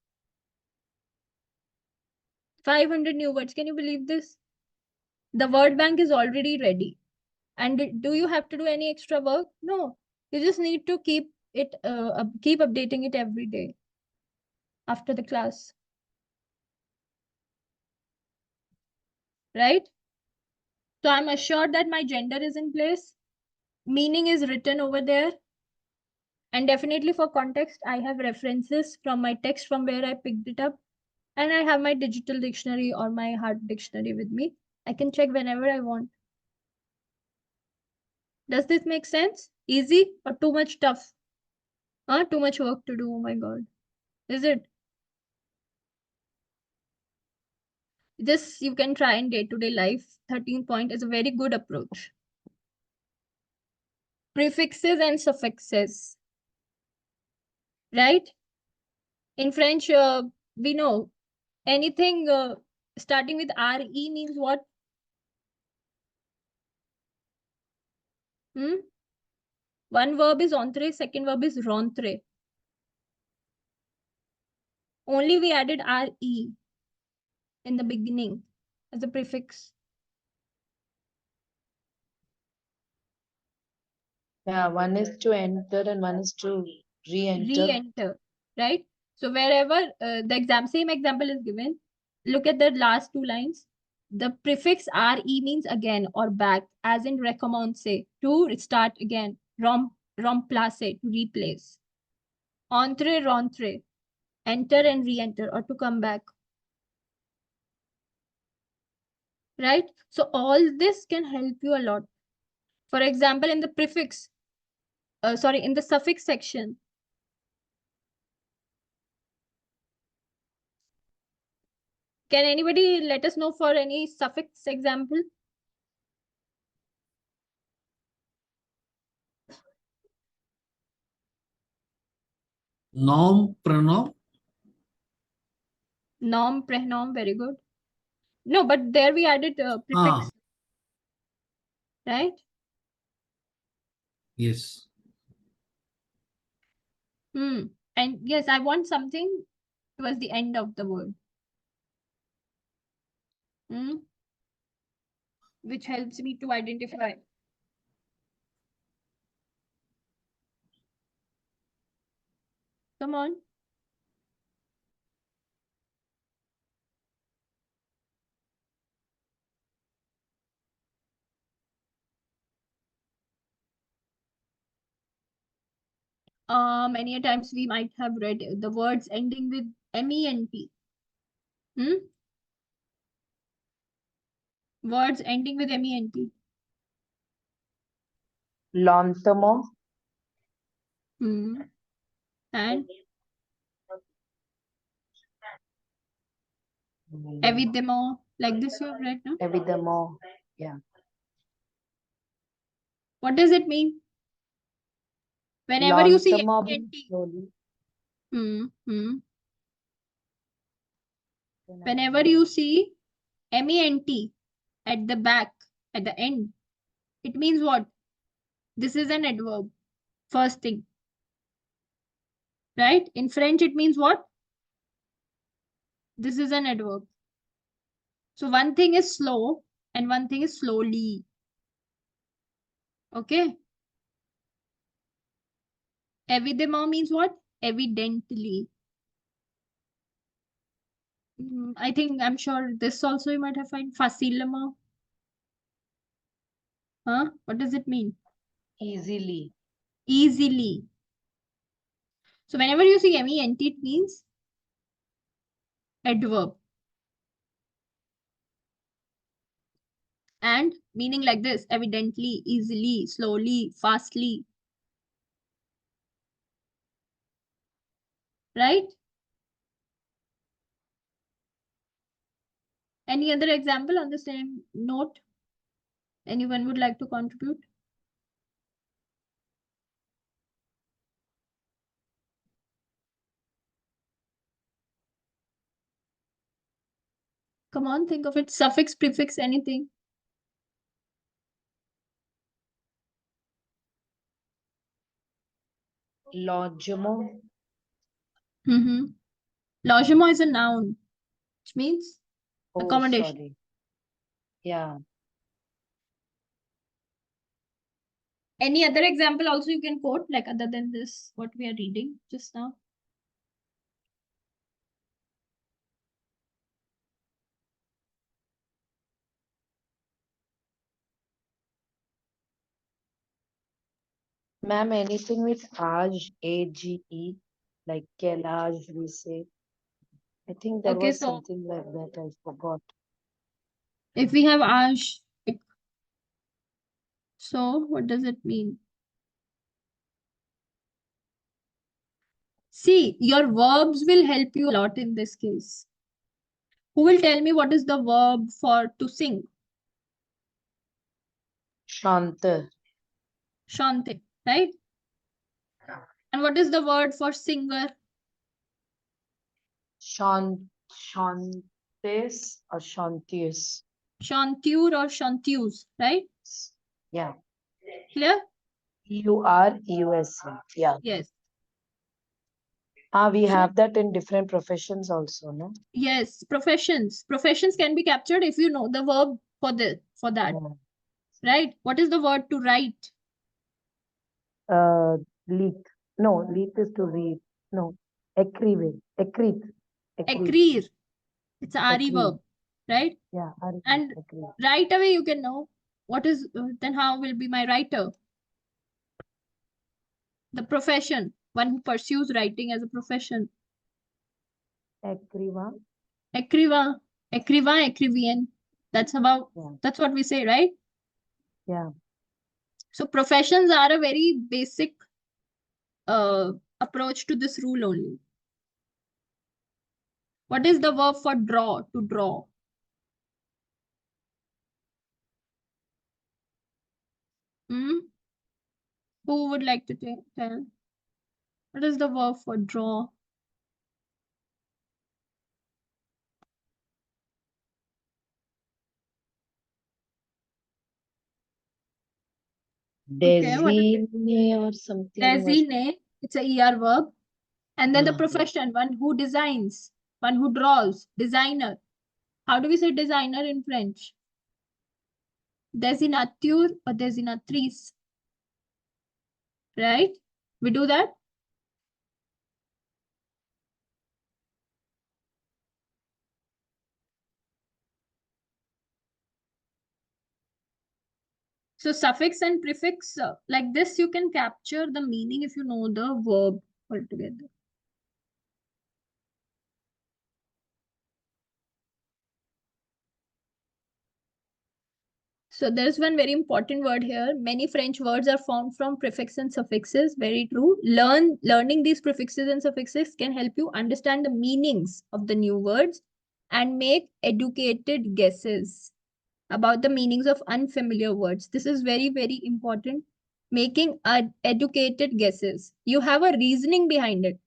A: 500 new words. Can you believe this? The word bank is already ready. And do you have to do any extra work? No. You just need to keep updating it every day after the class. Right? So I'm assured that my gender is in place. Meaning is written over there. And definitely for context, I have references from my text from where I picked it up. And I have my digital dictionary or my hard dictionary with me. I can check whenever I want. Does this make sense? Easy or too much tough? Too much work to do. Oh my God. Is it? This you can try in day-to-day life. 13th point is a very good approach. Prefixes and suffixes. Right? In French, we know anything starting with RE means what? One verb is entre, second verb is rentre. Only we added RE in the beginning as a prefix.
B: Yeah, one is to enter and one is to re-enter.
A: Re-enter, right? So wherever the same example is given, look at the last two lines. The prefix RE means again or back, as in recommencer, to start again. Remplacer, to replace. Entre, rentre, enter and re-enter, or to come back. Right? So all this can help you a lot. For example, in the prefix, in the suffix section, can anybody let us know for any suffix example?
C: Nom, pronom.
A: Nom, prenom, very good. No, but there we added prefix, right?
C: Yes.
A: And yes, I want something towards the end of the word. Which helps me to identify. Come on. Many a times we might have read the words ending with ment. Words ending with ment.
B: Lontamo.
A: And evidemo, like this you have read, no?
B: Evidemo. Yeah.
A: What does it mean? Whenever you see ment.
B: Slowly.
A: Whenever you see ment at the back, at the end, it means what? This is an adverb. First thing. Right? In French, it means what? This is an adverb. So one thing is slow and one thing is slowly. Okay? Evidemment means what? Evidently. I'm sure this also you might have found. Facilement. What does it mean?
B: Easily.
A: Easily. So whenever you see ment, it means adverb. And meaning like this: evidently, easily, slowly, fastly. Right? Any other example on the same note? Anyone would like to contribute? Come on, think of it. Suffix, prefix, anything.
B: Logemo.
A: Logement is a noun, which means
B: Oh,
A: accommodation.
B: sorry. Yeah.
A: Any other example also you can quote, like other than this, what we are reading just now?
B: Ma'am, anything with age, A-G-E, like Kelaj, we say. I think there
A: Okay,
B: was
A: so
B: something like that. I forgot.
A: if we have ash, so what does it mean? See, your verbs will help you a lot in this case. Who will tell me what is the verb for to sing?
B: Shanta.
A: Shante, right? And what is the word for singer?
B: Shantes or Shantius.
A: Chanture or chanteuse, right?
B: Yeah.
A: Clear?
B: Eureus. Yeah.
A: Yes.
B: We
A: So,
B: have that in different professions also, no?
A: yes, professions. Professions can be captured if you know the verb for that,
B: Yeah.
A: right? What is the word to write?
B: Leak. No, leak is to read. No. Eccrive. Eccrive.
A: Écrire. It's a RE
B: Eccrive.
A: verb, right?
B: Yeah.
A: And
B: Eccrive.
A: right away you can know what is, then how will be my writer? The profession, one who pursues writing as a profession.
B: Eccriva.
A: Écrivain, écrivain, écrivaine. That's
B: Yeah.
A: that's what we say, right?
B: Yeah.
A: So professions are a very basic approach to this rule only. What is the verb for draw, to draw? Hmm? Who would like to tell? What is the verb for draw? Okay, what is it?
B: Designe or something.
A: Designe. It's a ER verb. And then the profession, one who designs, one who draws, designer. How do we say designer in French? Designature or designatrice, right? We do that. So suffix and prefix, like this, you can capture the meaning if you know the verb altogether. So there's one very important word here. Many French words are formed from prefix and suffixes. Very true. Learning these prefixes and suffixes can help you understand the meanings of the new words and make educated guesses about the meanings of unfamiliar words. This is very, very important. Making educated guesses. You have a reasoning behind it.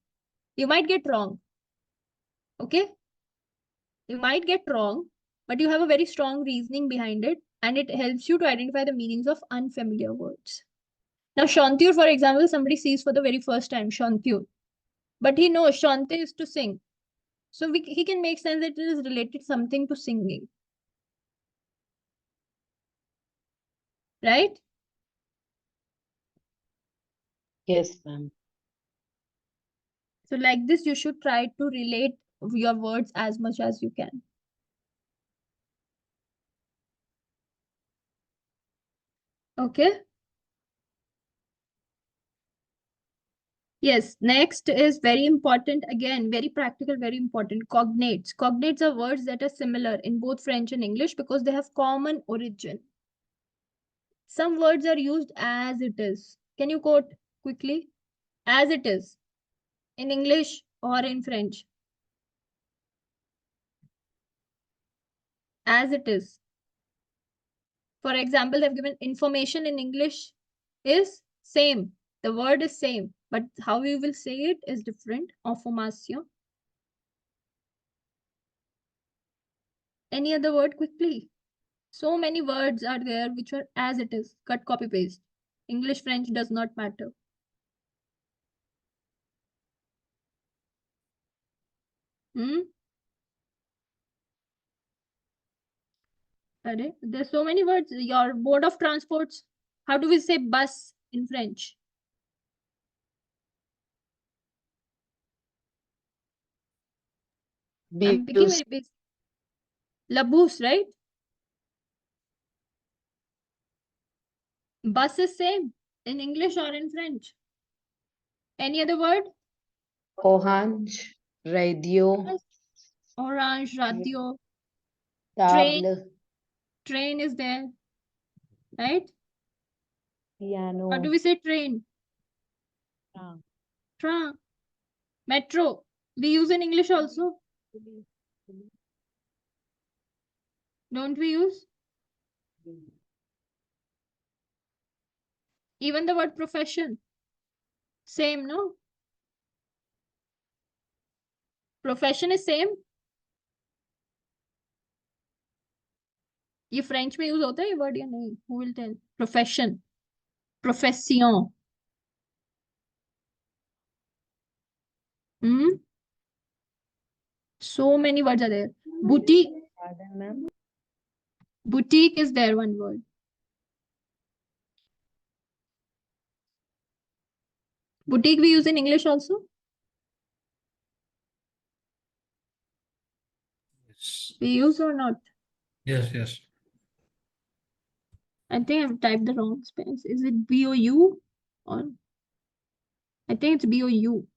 A: You might get wrong. Okay? You might get wrong, but you have a very strong reasoning behind it, and it helps you to identify the meanings of unfamiliar words. Now, Shantyur, for example, somebody sees for the very first time Shantyur, but he knows Shante is to sing. So he can make sense that it is related something to singing. Right?
B: Yes, ma'am.
A: So like this, you should try to relate your words as much as you can. Okay. Yes, next is very important. Again, very practical, very important. Cognates. Cognates are words that are similar in both French and English because they have common origin. Some words are used as it is. Can you quote quickly? As it is in English or in French? As it is. For example, they've given information in English is same. The word is same, but how we will say it is different. Information. Any other word quickly? So many words are there which are as it is. Cut, copy, paste. English, French does not matter. There's so many words. Your mode of transports. How do we say bus in French? I'm picking
B: Bus.
A: very basic. La bus, right? Bus is same in English or in French. Any other word?
B: Orange, radio,
A: Yes. Orange, radio, train.
B: table,
A: Train is there, right? How do
B: piano,
A: we say train? Tram. Metro. We use in English also. Don't we use? Even the word profession. Same, no? Profession is same. ये French में use होता है ये word या नहीं? Who will tell? Profession. Profession. So many words are there. Boutique.
B: pardon, ma'am.
A: Boutique is there, one word. Boutique we use in English also.
C: Yes.
A: We use or not?
C: Yes, yes.
A: I think I've typed the wrong space. Is it B-O-U? Or I think it's B-O-U.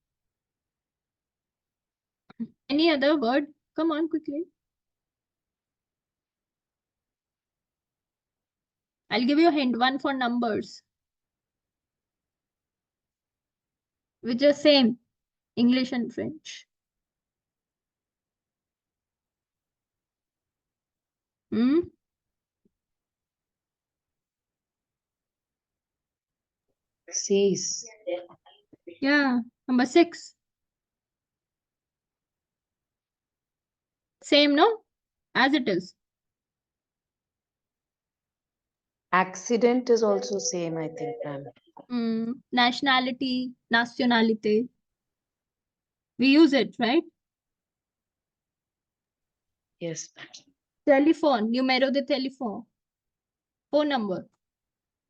A: Any other word? Come on, quickly. I'll give you a hint. One for numbers. Which are same. English and French.
B: Cease.
A: Yeah. Number 6. Same, no? As it is.
B: Accident is also same, I think, ma'am.
A: Nationality, nationalité. We use it, right?
B: Yes, ma'am.
A: Telephone, numero de teléfono. Phone number.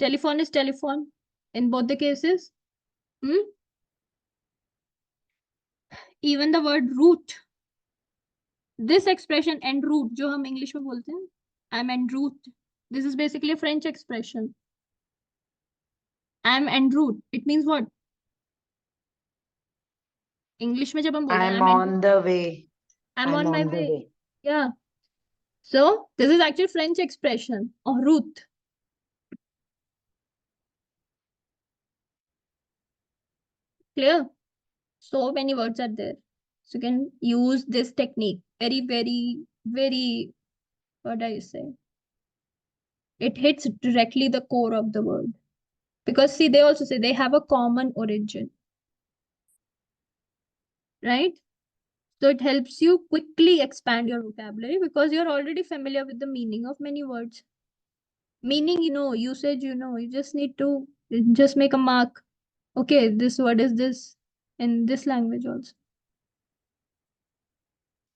A: Telephone is telephone in both the cases. Even the word route. This expression en route, जो हम English में बोलते हैं, I'm en route. This is basically a French expression. I'm en route. It means what? English में जब हम बोलते हैं,
B: I'm on the way.
A: I'm on my
B: the
A: way. Yeah. So this is actually French expression or route. Clear? So many words are there. So you can use this technique. Very, very, very, what do I say? It hits directly the core of the word. Because see, they also say they have a common origin. Right? So it helps you quickly expand your vocabulary because you're already familiar with the meaning of many words. Meaning, usage, you just need to just make a mark. Okay, this word is this in this language also.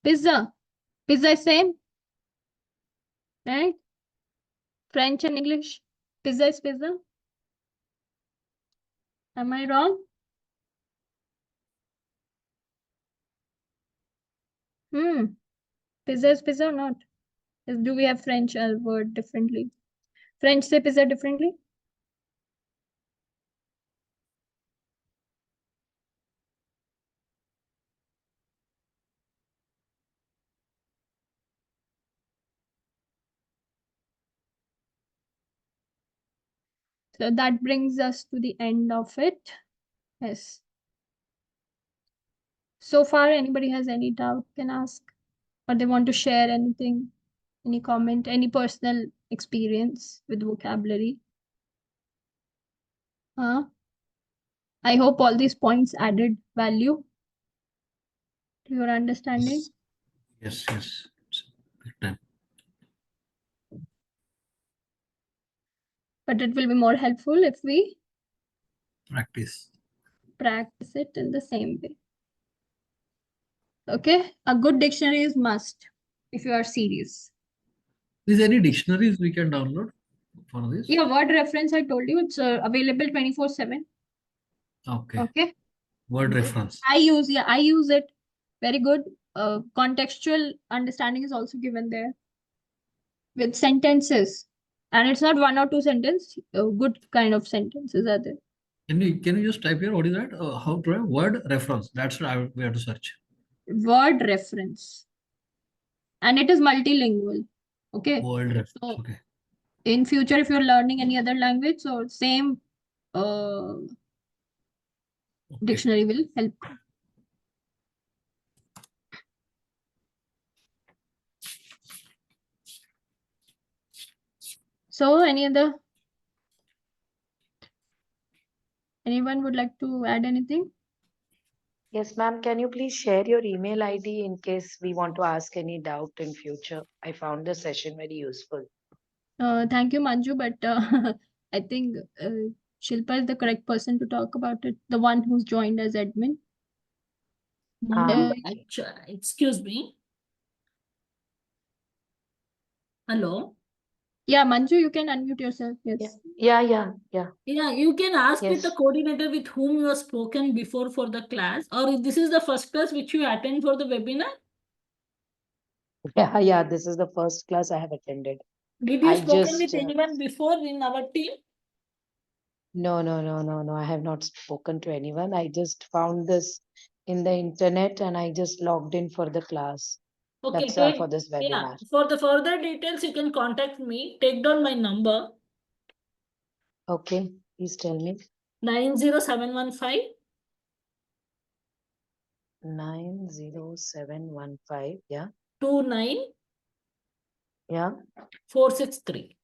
A: Pizza. Pizza is same. Right? French and English. Pizza is pizza. Am I wrong? Pizza is pizza or not? Do we have French word differently? French say pizza differently? So that brings us to the end of it. Yes. So far, anybody has any doubt can ask, or they want to share anything, any comment, any personal experience with vocabulary. I hope all these points added value to your understanding.
C: Yes, yes. Big time.
A: But it will be more helpful if we
C: Practice.
A: practice it in the same way. Okay, a good dictionary is must if you are serious.
C: Is there any dictionaries we can download for this?
A: Yeah, word reference I told you, it's available 24/7.
C: Okay.
A: Okay.
C: Word reference.
A: I use it. Very good. Contextual understanding is also given there with sentences, and it's not one or two sentences. Good kind of sentences are there.
C: Can you just type here? What is that? How to write word reference? That's what we have to search.
A: Word reference, and it is multilingual. Okay.
C: Word reference.
A: So
C: Okay.
A: in future, if you're learning any other language, so same uh,
C: Okay.
A: dictionary will help. So anyone would like to add anything?
B: Yes, ma'am. Can you please share your email ID in case we want to ask any doubt in future? I found the session very useful.
A: Thank you, Manju, but I think Shilpa is the correct person to talk about it, the one who's joined as admin.
D: Manju,
B: Okay.
D: excuse me. Hello.
A: Yeah, Manju, you can unmute yourself. Yes.
B: Yeah.
D: Yeah, you can ask with the
B: Yes.
D: coordinator with whom you have spoken before for the class, or this is the first class which you attend for the webinar.
B: Yeah. This is the first class I have attended.
D: Did you
B: I
D: spoken with
B: just
D: anyone before in our team?
B: no. I have not spoken to anyone. I just found this in the internet and I just logged in for the class.
D: Okay,
B: That's for this
D: yeah.
B: webinar.
D: For the further details, you can contact me. Take down my number
B: Okay, please tell me.
D: 90715
B: 90715. Yeah.
D: 29463.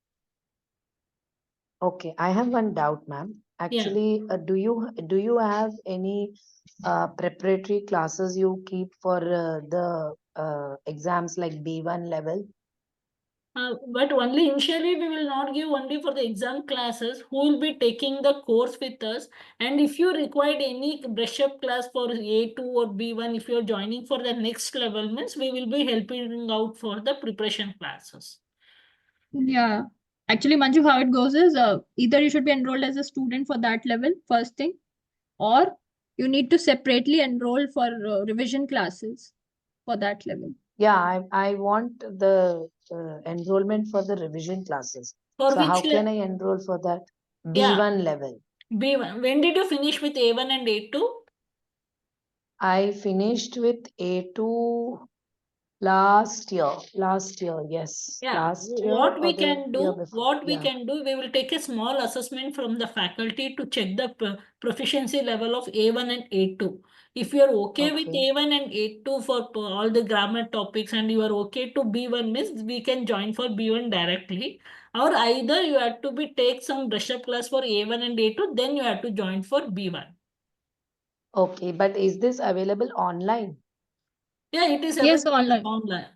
B: Okay, I have one doubt, ma'am. Actually, do you have any preparatory classes you keep for the exams like B1 level?
D: But only initially we will not give only for the exam classes who will be taking the course with us. And if you required any brush up class for A2 or B1, if you are joining for the next level, means we will be helping out for the preparation classes.
A: Yeah. Actually, Manju, how it goes is either you should be enrolled as a student for that level, first thing, or you need to separately enroll for revision classes for that level.
B: Yeah, I want the enrollment for the revision classes.
D: For
B: So
D: which
B: how can I enroll for that B1 level?
D: B1. When did you finish with A1 and A2?
B: I finished with A2 last year. Yes.
D: Yeah,
B: Last year
D: what
B: or
D: we
B: the
D: can
B: year
D: do,
B: before. Yeah.
D: we will take a small assessment from the faculty to check the proficiency level of A1 and A2. If you are okay with
B: Okay.
D: A1 and A2 for all the grammar topics and you are okay to B1, means we can join for B1 directly. Or either you have to take some brush up class for A1 and A2, then you have to join for B1.
B: Okay, but is this available online?
D: Yeah, it is
A: Yes,
D: available
A: online.
D: online.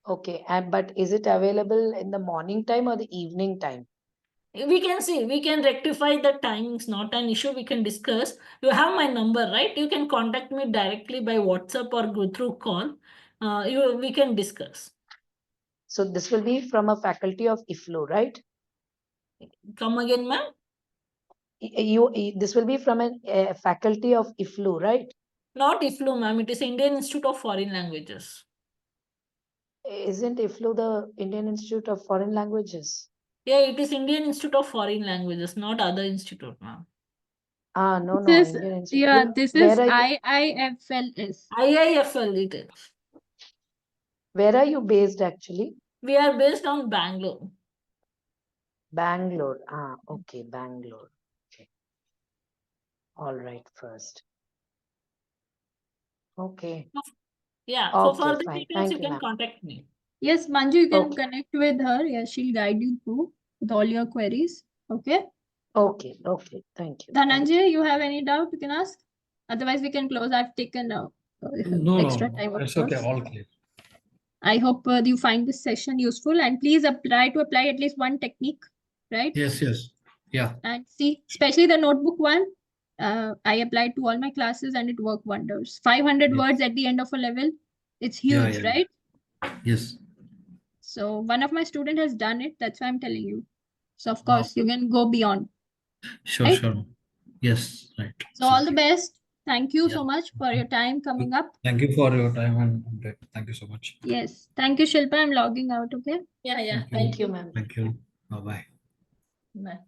B: Okay, but is it available in the morning time or the evening time?
D: We can rectify the timings, not an issue. We can discuss. You have my number, right? You can contact me directly by WhatsApp or go through call. We can discuss.
B: So this will be from a faculty of IFLU, right?
D: Come again, ma'am?
B: This will be from a faculty of IFLU, right?
D: Not IFLU, ma'am. It is Indian Institute of Foreign Languages.
B: Isn't IFLU the Indian Institute of Foreign Languages?
D: Yeah, it is Indian Institute of Foreign Languages, not other institute, ma'am.
B: No,
A: This is,
B: Indian Institute.
A: yeah, this
B: Where
A: is
B: are you,
A: IIFLS.
D: IIFL it is.
B: where are you based actually?
D: We are based on Bangalore.
B: Bangalore. Okay, Bangalore. Okay. All right, first. Okay.
D: Yeah, for
B: Okay,
D: further
B: fine.
D: details,
B: Thank
D: you
B: you,
D: can
B: ma'am.
D: contact me.
A: Yes, Manju, you can
B: Okay.
A: connect with her. Yeah, she'll guide you through with all your queries. Okay.
B: Okay. Thank you.
A: Dhananjay, you have any doubt, you can ask. Otherwise, we can close. I've taken extra time, of
C: It's okay.
A: course.
C: All clear.
A: I hope you find this session useful, and please try to apply at least one technique right?
C: Yes, yes. Yeah.
A: And see, especially the notebook one, I applied to all my classes and it worked wonders. 500
C: Yes.
A: words at the end of a level, it's
C: Yeah,
A: huge,
C: yeah.
A: right?
C: Yes.
A: So one of my student has done it. That's why I'm telling you. So of
C: Wow.
A: course you can go beyond,
C: Sure,
A: right?
C: sure. Yes, right.
A: So all the
C: Absolutely.
A: best. Thank you
C: Yeah.
A: so much for your time coming up.
C: Thank you for your time and update. Thank you so much.
A: Yes. Thank you, Shilpa. I'm logging out, okay?
D: Yeah, yeah.
C: Thank you.
B: Thank you, ma'am.
C: Thank you. Bye-bye.
D: Bye.